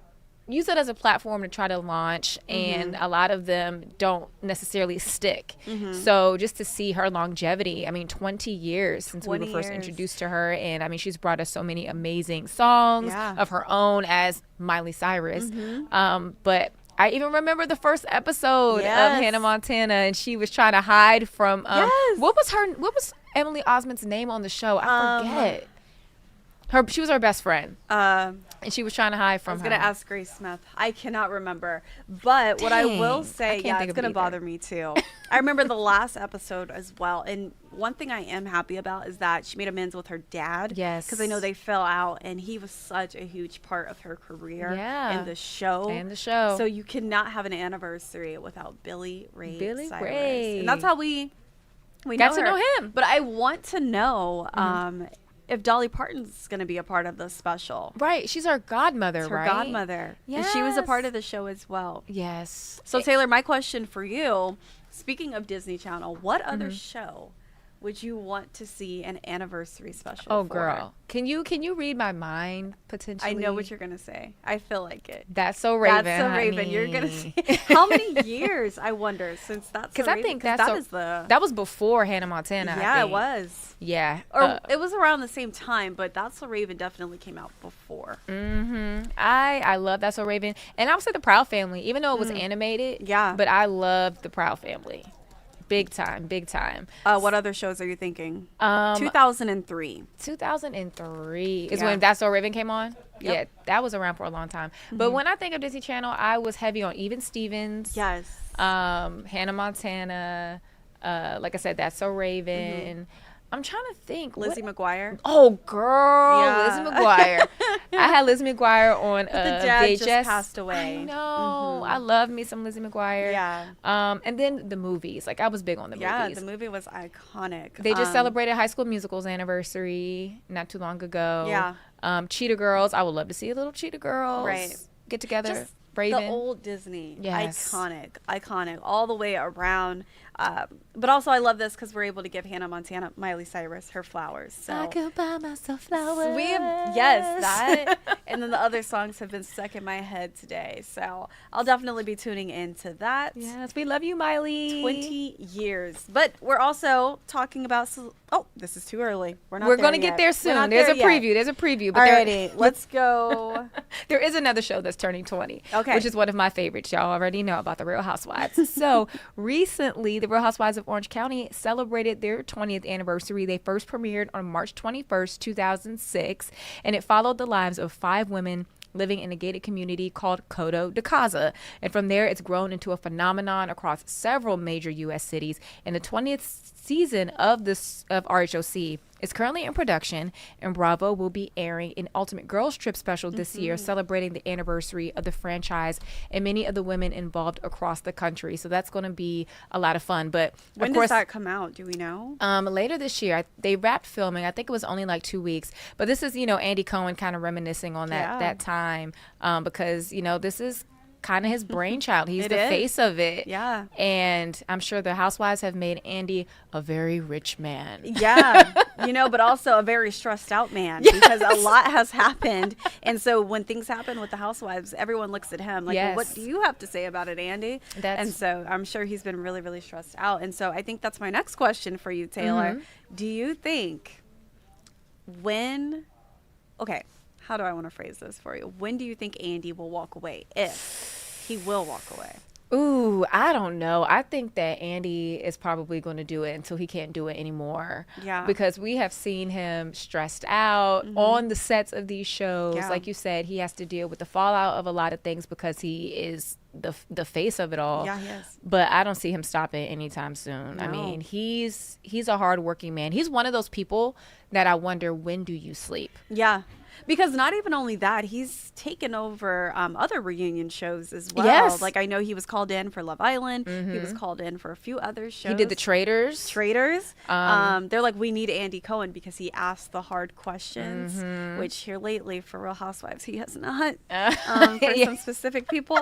use it as a platform to try to launch, and a lot of them don't necessarily stick. So just to see her longevity, I mean, 20 years since we were first introduced to her, and I mean, she's brought us so many amazing songs of her own as Miley Cyrus. But I even remember the first episode of Hannah Montana, and she was trying to hide from what was Emily Osment's name on the show? I forget. She was her best friend, and she was trying to hide from her. I was going to ask Grace Smith. I cannot remember. But what I will say, it's going to bother me too. I remember the last episode as well. And one thing I am happy about is that she made amends with her dad. Yes. Because I know they fell out, and he was such a huge part of her career and the show. So you cannot have an anniversary without Billy Ray Cyrus. And that's how we got to know him. But I want to know if Dolly Parton's going to be a part of this special. Right. She's our godmother, It's her godmother. Yes. And she was a part of the show as well. Yes. So, Taylor, my question for you, speaking of Disney Channel, what other show would you want to see an anniversary special for? Girl. Can you read my mind, potentially? I know what you're going to say. I feel like it. That's So Raven. That's So Raven. You're going to say. How many years, I wonder, since That's So Raven? Because I think that was before Hannah Montana. Yeah, it was. Yeah. Or it was around the same time, but That's So Raven definitely came out before. I love That's So Raven. And I would say the Proud Family, even though it was animated. Yeah. But I love the Proud Family. Big time. What other shows are you thinking? 2003. 2003 is when That's So Raven came on. Yep. Yeah, that was around for a long time. But when I think of Disney Channel, I was heavy on Even Stevens. Yes. Hannah Montana. Like I said, That's So Raven. I'm trying to think. Lizzie McGuire. Oh, girl. Lizzie McGuire. I had Lizzie McGuire on the dad VHS. just passed away. I know. I love me some Lizzie McGuire. Yeah. And then the movies. Like, I was big on the movies. Yeah, the movie was iconic. They just celebrated High School Musical's anniversary not too long ago. Yeah. Cheetah Girls. I would love to see a little Cheetah Girls get together. Just Raven. The old Disney. Yes. Iconic. All the way around. But also, I love this because we're able to give Hannah Montana, Miley Cyrus, her flowers. So I could buy myself flowers. Yes, that. And then the other songs have been stuck in my head today. So I'll definitely be tuning into that. Yes, we love you, Miley. 20 years. But we're also talking about, this is too early. We're going to get there soon. There's a preview. There's a preview. But Alrighty, let's go. There is another show that's turning 20, okay, which is one of my favorites. Y'all already know about the Real Housewives. So recently, the Real Housewives of Orange County celebrated their 20th anniversary. They first premiered on March 21st, 2006, and it followed the lives of 5 women living in a gated community called Coto de Casa. And from there, it's grown into a phenomenon across several major U.S. cities. And the 20th season of RHOC is currently in production, and Bravo will be airing an Ultimate Girls Trip special this year, celebrating the anniversary of the franchise and many of the women involved across the country. So that's going to be a lot of fun. But when of course, does that come out? Do we know? Later this year. They wrapped filming. I think it was only like 2 weeks. But this is, Andy Cohen kind of reminiscing on that time because, this is kind of his brainchild. He's the face of it. Yeah. And I'm sure the housewives have made Andy a very rich man. Yeah. But also a very stressed out man because a lot has happened. And so when things happen with the housewives, everyone looks at him like, well, what do you have to say about it, Andy? And so I'm sure he's been really, really stressed out. And so I think that's my next question for you, Taylor. Do you think how do I want to phrase this for you? When do you think Andy will walk away, if he will walk away? Ooh, I don't know. I think that Andy is probably going to do it until he can't do it anymore. Yeah. Because we have seen him stressed out on the sets of these shows. Yeah. Like you said, he has to deal with the fallout of a lot of things because he is the face of it all. Yeah, he is. But I don't see him stopping anytime soon. No. I mean, he's a hardworking man. He's one of those people that I wonder, when do you sleep? Yeah. Because not even only that, he's taken over other reunion shows as well. Yes. Like I know he was called in for Love Island. He was called in for a few other shows. He did the Traitors. They're like, we need Andy Cohen because he asked the hard questions, which here lately for Real Housewives, he has not for some specific people.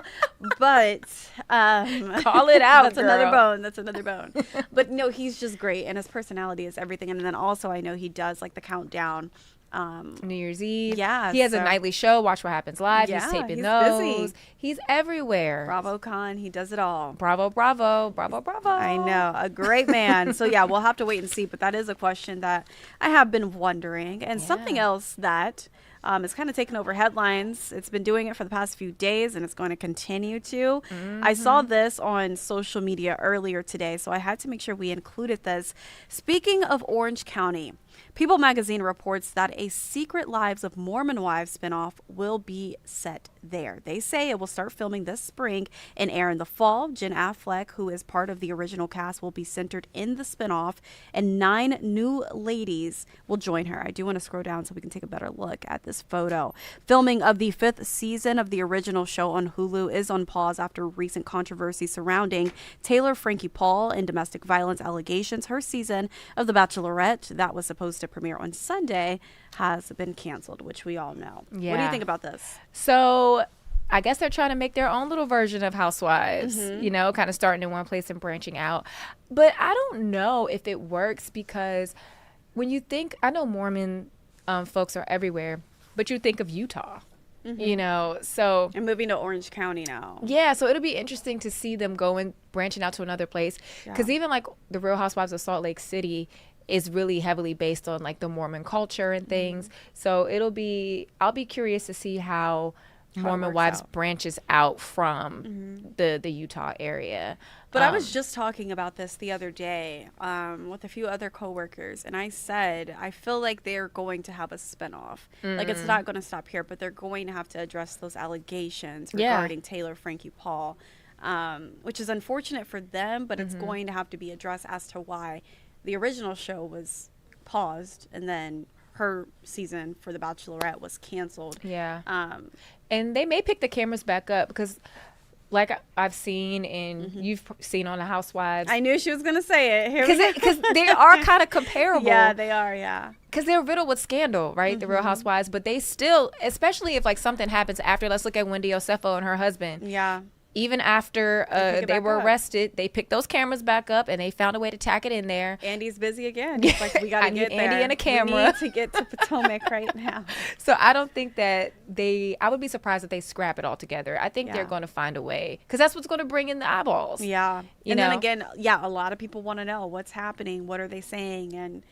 But call it out, That's another bone. That's another bone. But no, he's just great. And his personality is everything. And then also I know he does like the countdown. New Year's Eve. Yeah. He has a nightly show, Watch What Happens Live. Yeah, he's taping he's those. busy. He's everywhere. BravoCon. He does it all. Bravo, bravo, bravo, bravo. I know. A great man. So, yeah, we'll have to wait and see. But that is a question that I have been wondering. And something else that is kind of taken over headlines. It's been doing it for the past few days, and it's going to continue to. I saw this on social media earlier today, so I had to make sure we included this. Speaking of Orange County, People magazine reports that a Secret Lives of Mormon Wives spinoff will be set there. They say it will start filming this spring and air in the fall. Jen Affleck, who is part of the original cast, will be centered in the spinoff, and 9 new ladies will join her. I do want to scroll down so we can take a better look at this photo. Filming of the 5th season of the original show on Hulu is on pause after recent controversy surrounding Taylor Frankie Paul and domestic violence allegations. Her season of The Bachelorette, that was supposed to premiere on Sunday, has been canceled, which we all know. Yeah. What do you think about this? So I guess they're trying to make their own little version of Housewives, you know, kind of starting in one place and branching out. But I don't know if it works, because when you think, I know Mormon folks are everywhere, but you think of Utah. You know, so and moving to Orange County now. Yeah, so it'll be interesting to see them going, branching out to another place, because even like the Real Housewives of Salt Lake City is really heavily based on like the Mormon culture and things. So I'll be curious to see how Mormon Wives branches out from the Utah area. But I was just talking about this the other day with a few other coworkers, and I said I feel like they're going to have a spinoff. Like, it's not going to stop here, but they're going to have to address those allegations regarding Taylor Frankie Paul, which is unfortunate for them, but it's going to have to be addressed as to why the original show was paused and then her season for The Bachelorette was canceled. Yeah. And they may pick the cameras back up, because like I've seen and you've seen on The Housewives. I knew she was going to say it. Because they are kind of comparable. Yeah, they are, yeah. Because they're riddled with scandal, right? The Real Housewives. But they still, especially if like something happens after, let's look at Wendy Osefo and her husband. Yeah. Even after Pick it they back were up. arrested, they picked those cameras back up and they found a way to tack it in there. Andy's busy again. He's like, we got I to need get Andy there. and a We camera. need to get to Potomac right now. So I don't think that I would be surprised if they scrap it altogether. I think they're Yeah. going to find a way because that's what's going to bring in the eyeballs. Yeah. You And know? then again, a lot of people want to know what's happening. What are they saying? And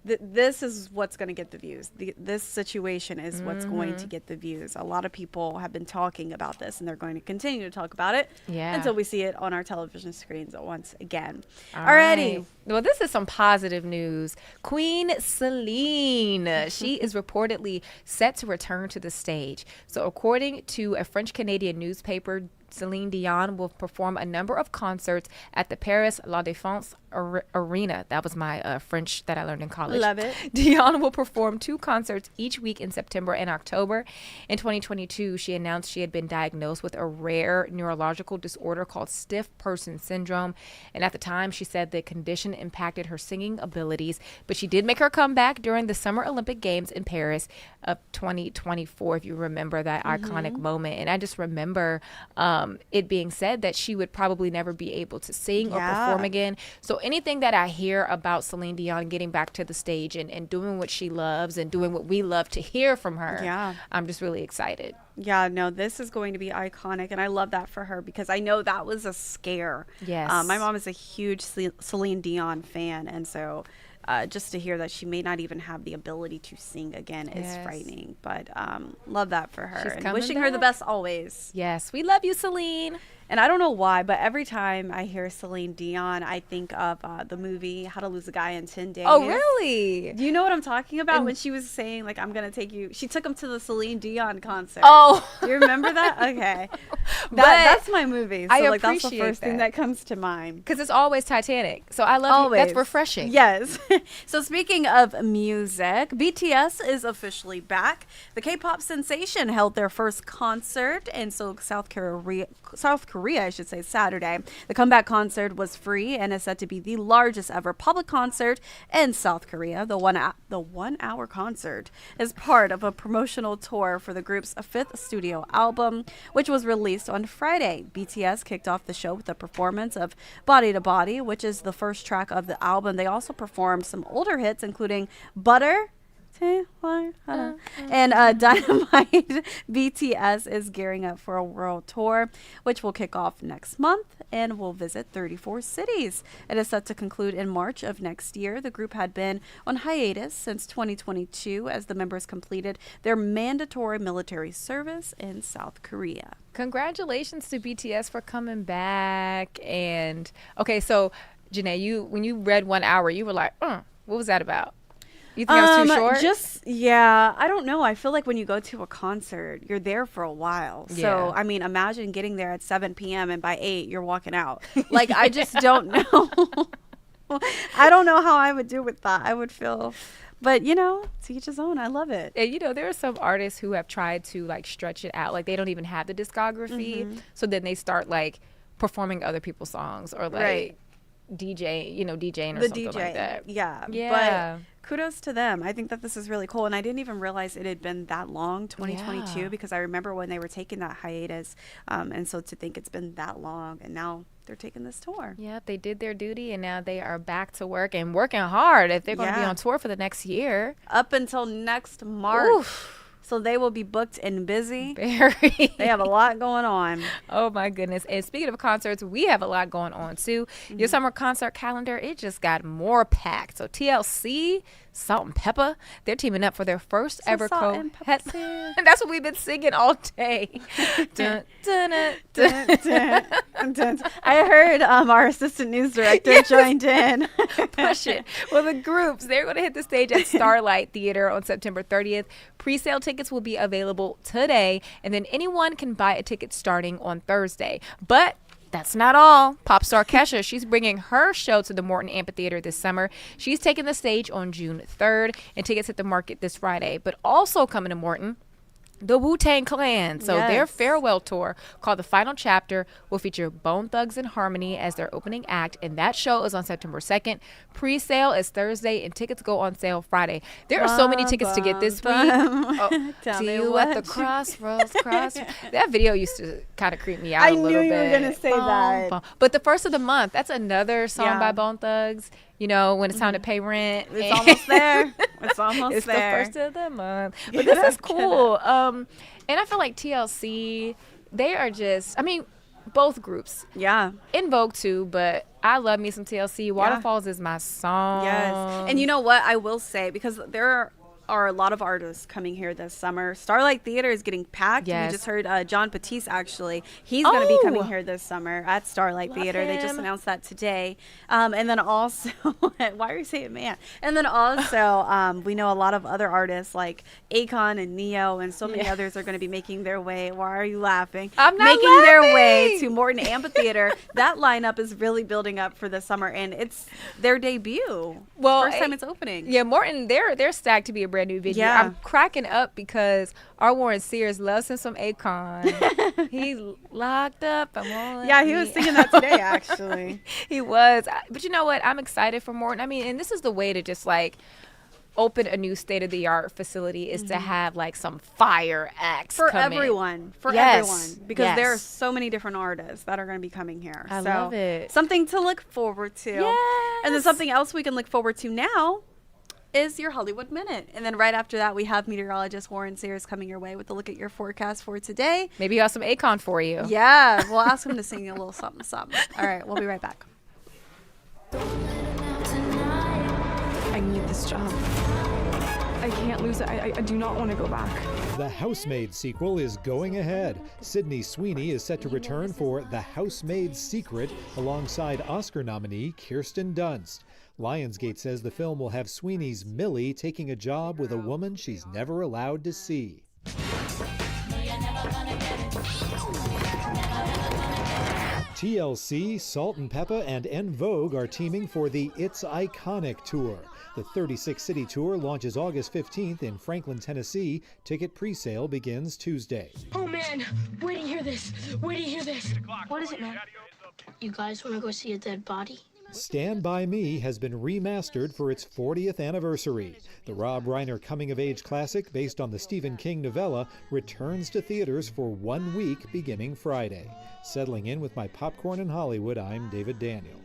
this is what's going to get the views. This situation is what's going to get the views. A lot of people have been talking about this, and they're going to continue to talk about it until we see it on our television screens once again. Alrighty. Right. Well, this is some positive news. Queen Celine, she is reportedly set to return to the stage. So according to a French-Canadian newspaper, Celine Dion will perform a number of concerts at the Paris La Défense Arena. That was my French that I learned in college. Love it. Dion will perform 2 concerts each week in September and October. In 2022, she announced she had been diagnosed with a rare neurological disorder called stiff person syndrome. And at the time, she said the condition impacted her singing abilities. But she did make her comeback during the Summer Olympic Games in Paris of 2024, if you remember that iconic moment. And I just remember it being said that she would probably never be able to sing or perform again. So anything that I hear about Celine Dion getting back to the stage and doing what she loves and doing what we love to hear from her, I'm just really excited. Yeah, no, this is going to be iconic, and I love that for her because I know that was a scare. Yes. My mom is a huge Celine Dion fan, and so just to hear that she may not even have the ability to sing again is frightening. But love that for her. She's And wishing her the back. best always. Yes, we love you, Celine. And I don't know why, but every time I hear Celine Dion, I think of the movie How to Lose a Guy in 10 Days. Oh, really? Do you know what I'm talking about? When she was saying, like, I'm going to take you. She took him to the Celine Dion concert. Oh. Do you remember that? Okay. But That's my movie. So, I like, that's the appreciate first thing that comes to mind. Because it's always Titanic. So I love it. That's refreshing. Yes. So speaking of music, BTS is officially back. The K-pop sensation held their first concert in Seoul, South Korea, I should say, Saturday. The comeback concert was free and is said to be the largest ever public concert in South Korea. The one-hour concert is part of a promotional tour for the group's 5th studio album, which was released on Friday. BTS kicked off the show with a performance of Body to Body, which is the first track of the album. They also performed some older hits, including Butter and Dynamite. BTS is gearing up for a world tour, which will kick off next month and will visit 34 cities. It is set to conclude in March of next year. The group had been on hiatus since 2022 as the members completed their mandatory military service in South Korea. Congratulations to BTS for coming back. And okay, so Janae, when you read 1 hour, you were like, what was that about? You think I was too short? I don't know. I feel like when you go to a concert, you're there for a while. Yeah. So, I mean, imagine getting there at 7 p.m. and by 8, you're walking out. Like, I just don't know. I don't know how I would do with that. I would feel, but to each his own. I love it. And there are some artists who have tried to like stretch it out. Like they don't even have the discography. So then they start like performing other people's songs or like DJing or something like that. Yeah. But kudos to them. I think that this is really cool. And I didn't even realize it had been that long, 2022, because I remember when they were taking that hiatus. And so to think it's been that long and now they're taking this tour. Yeah, they did their duty and now they are back to work and working hard if they're going to be on tour for the next year. Up until next March. Oof. So they will be booked and busy. Very. They have a lot going on. Oh, my goodness. And speaking of concerts, we have a lot going on, too. Your summer concert calendar, it just got more packed. So TLC, Salt and Pepper, they're teaming up for their first ever That's what we've been singing all day. Dun, dun, dun, dun, dun, dun, dun. I heard our assistant news director joined in. Push it. Well, the groups, they're going to hit the stage at Starlight Theater on September 30th. Pre-sale tickets will be available today, and then anyone can buy a ticket starting on Thursday. But that's not all. Pop star Kesha, she's bringing her show to the Morton Amphitheater this summer. She's taking the stage on June 3rd, and tickets hit the market this Friday. But also coming to Morton the Wu-Tang Clan. So their Yes. farewell tour, called The Final Chapter, will feature Bone Thugs and Harmony as their opening act, and that show is on September 2nd. Pre-sale is Thursday, and tickets go on sale Friday. There are so many tickets to get this week. Oh, Tell see me you what at the you- crossroads. That video used to kind of creep me out I a little knew bit. you were gonna say that. But the first of the month, that's another song Yeah. by Bone Thugs. You know, when it's time to pay rent. It's almost there. It's almost It's there. the first of the month. But this is cool. And I feel like TLC, they are just, I mean, both groups. Yeah. In Vogue too, but I love me some TLC. Waterfalls is my song. Yes. And you know what? I will say, because there are a lot of artists coming here this summer. Starlight Theater is getting packed. Yes. We just heard John Batiste, actually. He's going to be coming Oh! here this summer at Starlight Love Theater. They just him. announced that today. And then also, why are you saying man? And then also, we know a lot of other artists like Akon and Neo and so many Yeah. others are going to be making their way. Why are you laughing? I'm not making their way laughing. to Morton Amphitheater. That lineup is really building up for the summer, and it's their debut. Well, First time it's opening. Yeah, Morton, they're stacked to be a brand new venue. Yeah. I'm cracking up because our Warren Sears loves him some Akon. He's locked up. Yeah, he was singing that today, actually. He was. But you know what? I'm excited for Morton. I mean, and this is the way to just like open a new state-of-the-art facility is to have like some fire acts For come in. everyone. For Yes, everyone. Because there are yes. so many different artists that are going to be coming here. I so love it. Something to look forward to. And then something else we can look forward to now is your Hollywood Minute. And then right after that, we have meteorologist Warren Sears coming your way with a look at your forecast for today. Maybe he'll have some Akon for you. Yeah, we'll ask him to sing a little something, something. All right, we'll be right back. I need this job. I can't lose it. I do not want to go back. The Housemaid sequel is going ahead. Sydney Sweeney is set to return for The Housemaid's Secret alongside Oscar nominee Kirsten Dunst. Lionsgate says the film will have Sweeney's Millie taking a job with a woman she's never allowed to see. TLC, Salt and Peppa, and En Vogue are teaming for the It's Iconic Tour. The 36-city tour launches August 15th in Franklin, Tennessee. Ticket pre-sale begins Tuesday. Oh man, wait to hear this. Wait to hear this. What is it, man? You guys want to go see a dead body? Stand By Me has been remastered for its 40th anniversary. The Rob Reiner coming-of-age classic, based on the Stephen King novella, returns to theaters for 1 week beginning Friday. Settling in with my popcorn in Hollywood, I'm David Daniel.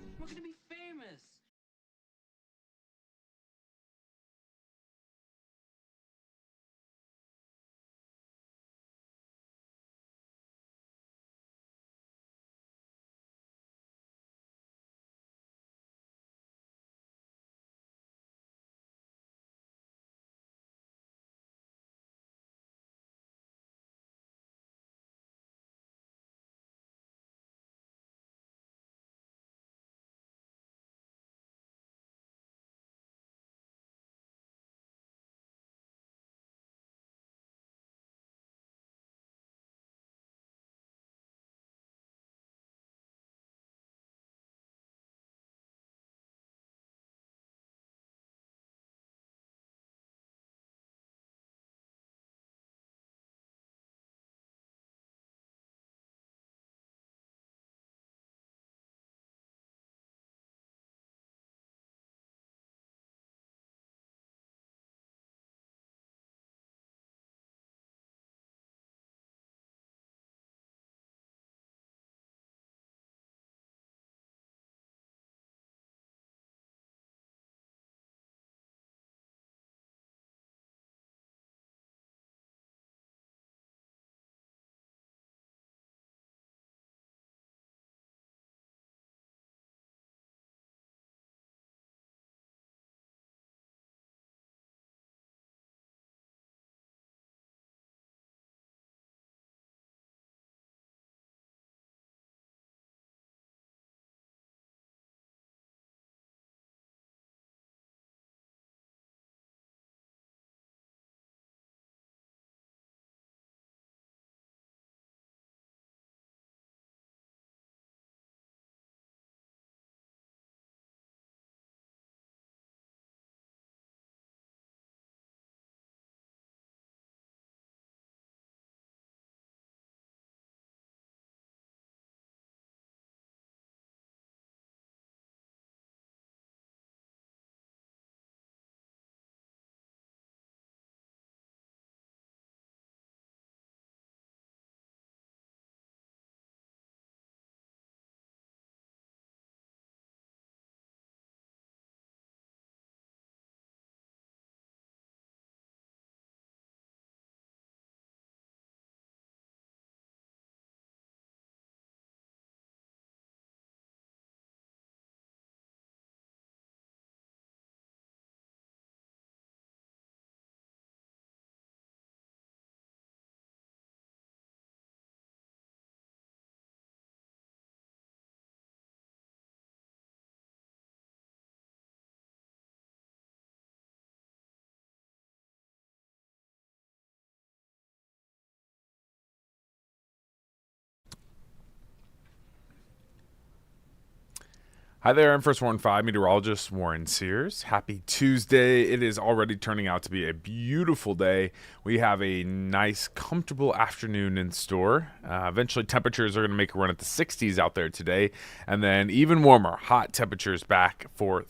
Hi there, I'm First Warren 5 Meteorologist Warren Sears. Happy Tuesday. It is already turning out to be a beautiful day. We have a nice, comfortable afternoon in store. Eventually, temperatures are going to make a run at the 60s out there today. And then even warmer, hot temperatures back for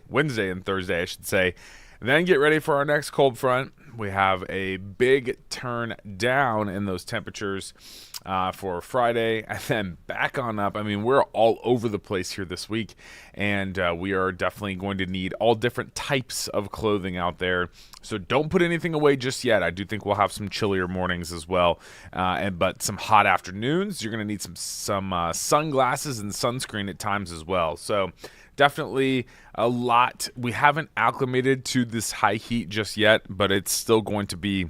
Wednesday and Thursday, I should say. And then get ready for our next cold front. We have a big turn down in those temperatures for Friday, and then back on up. I mean, we're all over the place here this week, and we are definitely going to need all different types of clothing out there. So don't put anything away just yet. I do think we'll have some chillier mornings as well, but some hot afternoons. You're going to need some sunglasses and sunscreen at times as well. So definitely a lot. We haven't acclimated to this high heat just yet, but it's still going to be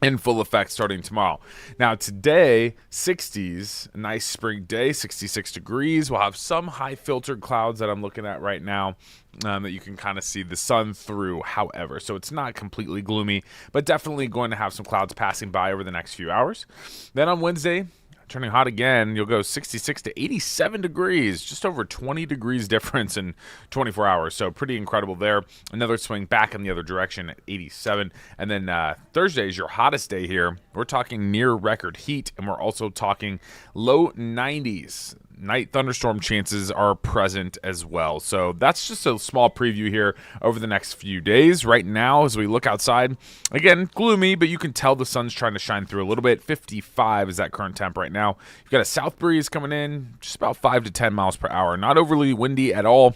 in full effect starting tomorrow. Now today, 60s, a nice spring day, 66 degrees. We'll have some high filtered clouds that I'm looking at right now that you can kind of see the sun through, however. So it's not completely gloomy, but definitely going to have some clouds passing by over the next few hours. Then on Wednesday, turning hot again, you'll go 66 to 87 degrees, just over 20 degrees difference in 24 hours. So pretty incredible there. Another swing back in the other direction at 87. And then Thursday is your hottest day here. We're talking near record heat, and we're also talking low 90s. Night thunderstorm chances are present as well. So that's just a small preview here over the next few days. Right now, as we look outside, again, gloomy, but you can tell the sun's trying to shine through a little bit. 55 is that current temp right now. You've got a south breeze coming in, just about 5 to 10 miles per hour. Not overly windy at all,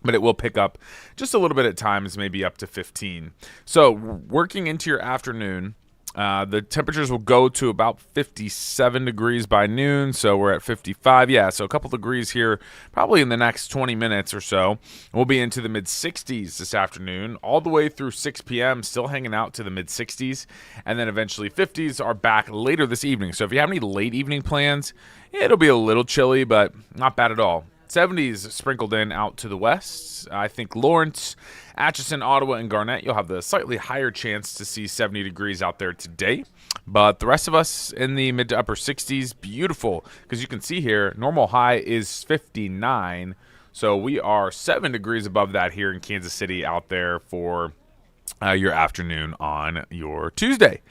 but it will pick up just a little bit at times, maybe up to 15. So working into your afternoon, the temperatures will go to about 57 degrees by noon, so we're at 55. Yeah, so a couple degrees here probably in the next 20 minutes or so. We'll be into the mid-60s this afternoon, all the way through 6 p.m., still hanging out to the mid-60s, and then eventually 50s are back later this evening. So if you have any late evening plans, it'll be a little chilly, but not bad at all. 70s sprinkled in out to the west. I think Lawrence, Atchison, Ottawa, and Garnett, you'll have the slightly higher chance to see 70 degrees out there today. But the rest of us in the mid to upper 60s, beautiful. Because you can see here, normal high is 59. So we are 7 degrees above that here in Kansas City out there for your afternoon on your Tuesday.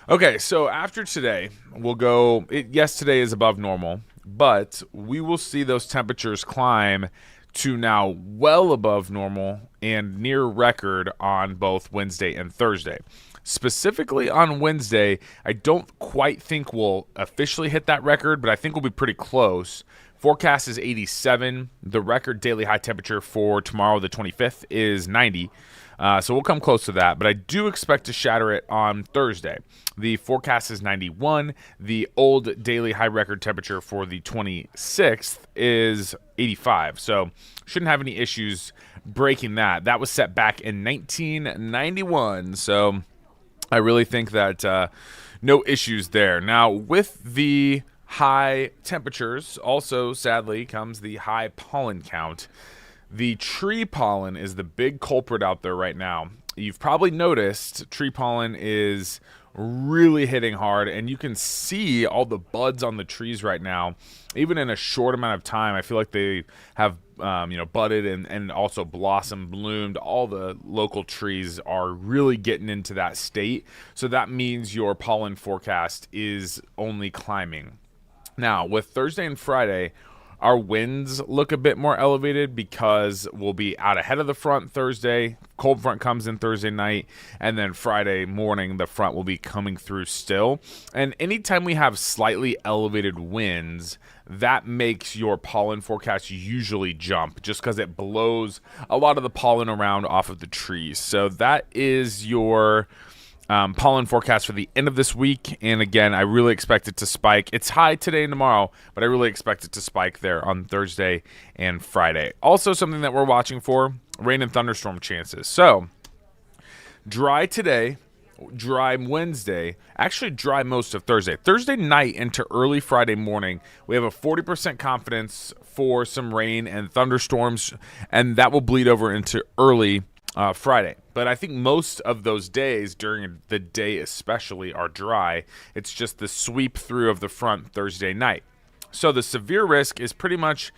Okay, so after today, we'll go, yes, today is above normal, but we will see those temperatures climb to now well above normal and near record on both Wednesday and Thursday. Specifically on Wednesday, I don't quite think we'll officially hit that record, but I think we'll be pretty close. Forecast is 87. The record daily high temperature for tomorrow, the 25th, is 90. So we'll come close to that, but I do expect to shatter it on Thursday. The forecast is 91. The old daily high record temperature for the 26th is 85. So shouldn't have any issues breaking that. That was set back in 1991. So I really think that no issues there. Now, with the high temperatures, also sadly comes the high pollen count. The tree pollen is the big culprit out there right now. You've probably noticed tree pollen is really hitting hard, and you can see all the buds on the trees right now. Even in a short amount of time, I feel like they have budded and also blossomed, bloomed. All the local trees are really getting into that state. So that means your pollen forecast is only climbing. Now, with Thursday and Friday, our winds look a bit more elevated because we'll be out ahead of the front Thursday. Cold front comes in Thursday night, and then Friday morning, the front will be coming through still. And anytime we have slightly elevated winds, that makes your pollen forecast usually jump just because it blows a lot of the pollen around off of the trees. So that is your pollen forecast for the end of this week. And again, I really expect it to spike. It's high today and tomorrow, but I really expect it to spike there on Thursday and Friday. Also, something that we're watching for, rain and thunderstorm chances. So dry today, dry Wednesday, actually dry most of Thursday. Thursday night into early Friday morning, we have a 40% confidence for some rain and thunderstorms, and that will bleed over into early Friday. But I think most of those days during the day especially are dry. It's just the sweep through of the front Thursday night. So the severe risk is pretty much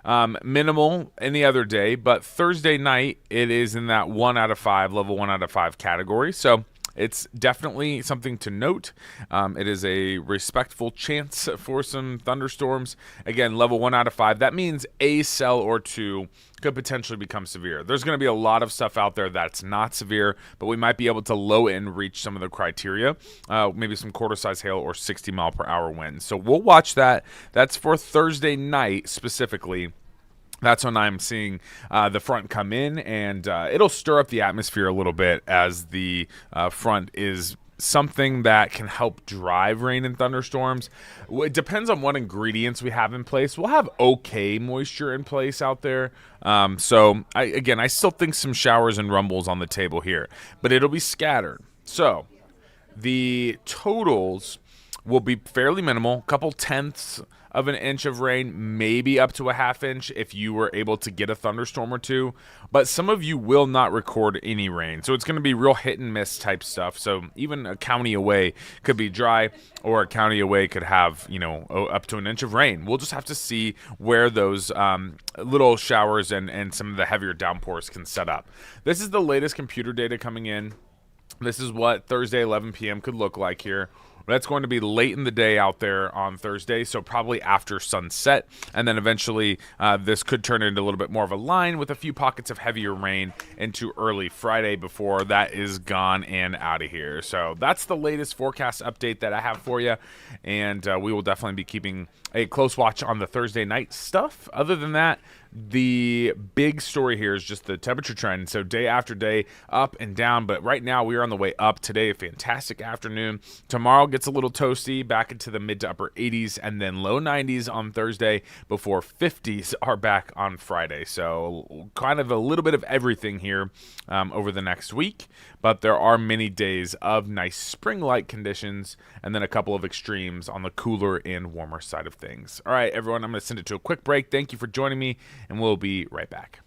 Minimal any other day, but Thursday night it is in that 1 out of 5, level 1 out of 5 category. So it's definitely something to note. It is a respectful chance for some thunderstorms. Again, level 1 out of 5. That means a cell or two could potentially become severe. There's going to be a lot of stuff out there that's not severe, but we might be able to low end reach some of the criteria. Maybe some quarter-size hail or 60-mile-per-hour winds. So we'll watch that. That's for Thursday night specifically. That's when I'm seeing the front come in, and it'll stir up the atmosphere a little bit, as the front is something that can help drive rain and thunderstorms. It depends on what ingredients we have in place. We'll have okay moisture in place out there. So I still think some showers and rumbles on the table here, but it'll be scattered. So the totals will be fairly minimal, a couple tenths of an inch of rain, maybe up to a half inch if you were able to get a thunderstorm or two. But some of you will not record any rain. So it's going to be real hit and miss type stuff. So even a county away could be dry, or a county away could have, up to an inch of rain. We'll just have to see where those little showers and some of the heavier downpours can set up. This is the latest computer data coming in. This is what Thursday 11 p.m. could look like here. That's going to be late in the day out there on Thursday, so probably after sunset. And then eventually this could turn into a little bit more of a line with a few pockets of heavier rain into early Friday before that is gone and out of here. So that's the latest forecast update that I have for you. And we will definitely be keeping a close watch on the Thursday night stuff. Other than that, the big story here is just the temperature trend. So day after day, up and down. But right now we are on the way up. Today, a fantastic afternoon. Tomorrow gets a little toasty, back into the mid to upper 80s, and then low 90s on Thursday before 50s are back on Friday. So kind of a little bit of everything here over the next week. But there are many days of nice spring-like conditions, and then a couple of extremes on the cooler and warmer side of things. All right, everyone, I'm going to send it to a quick break. Thank you for joining me, and we'll be right back.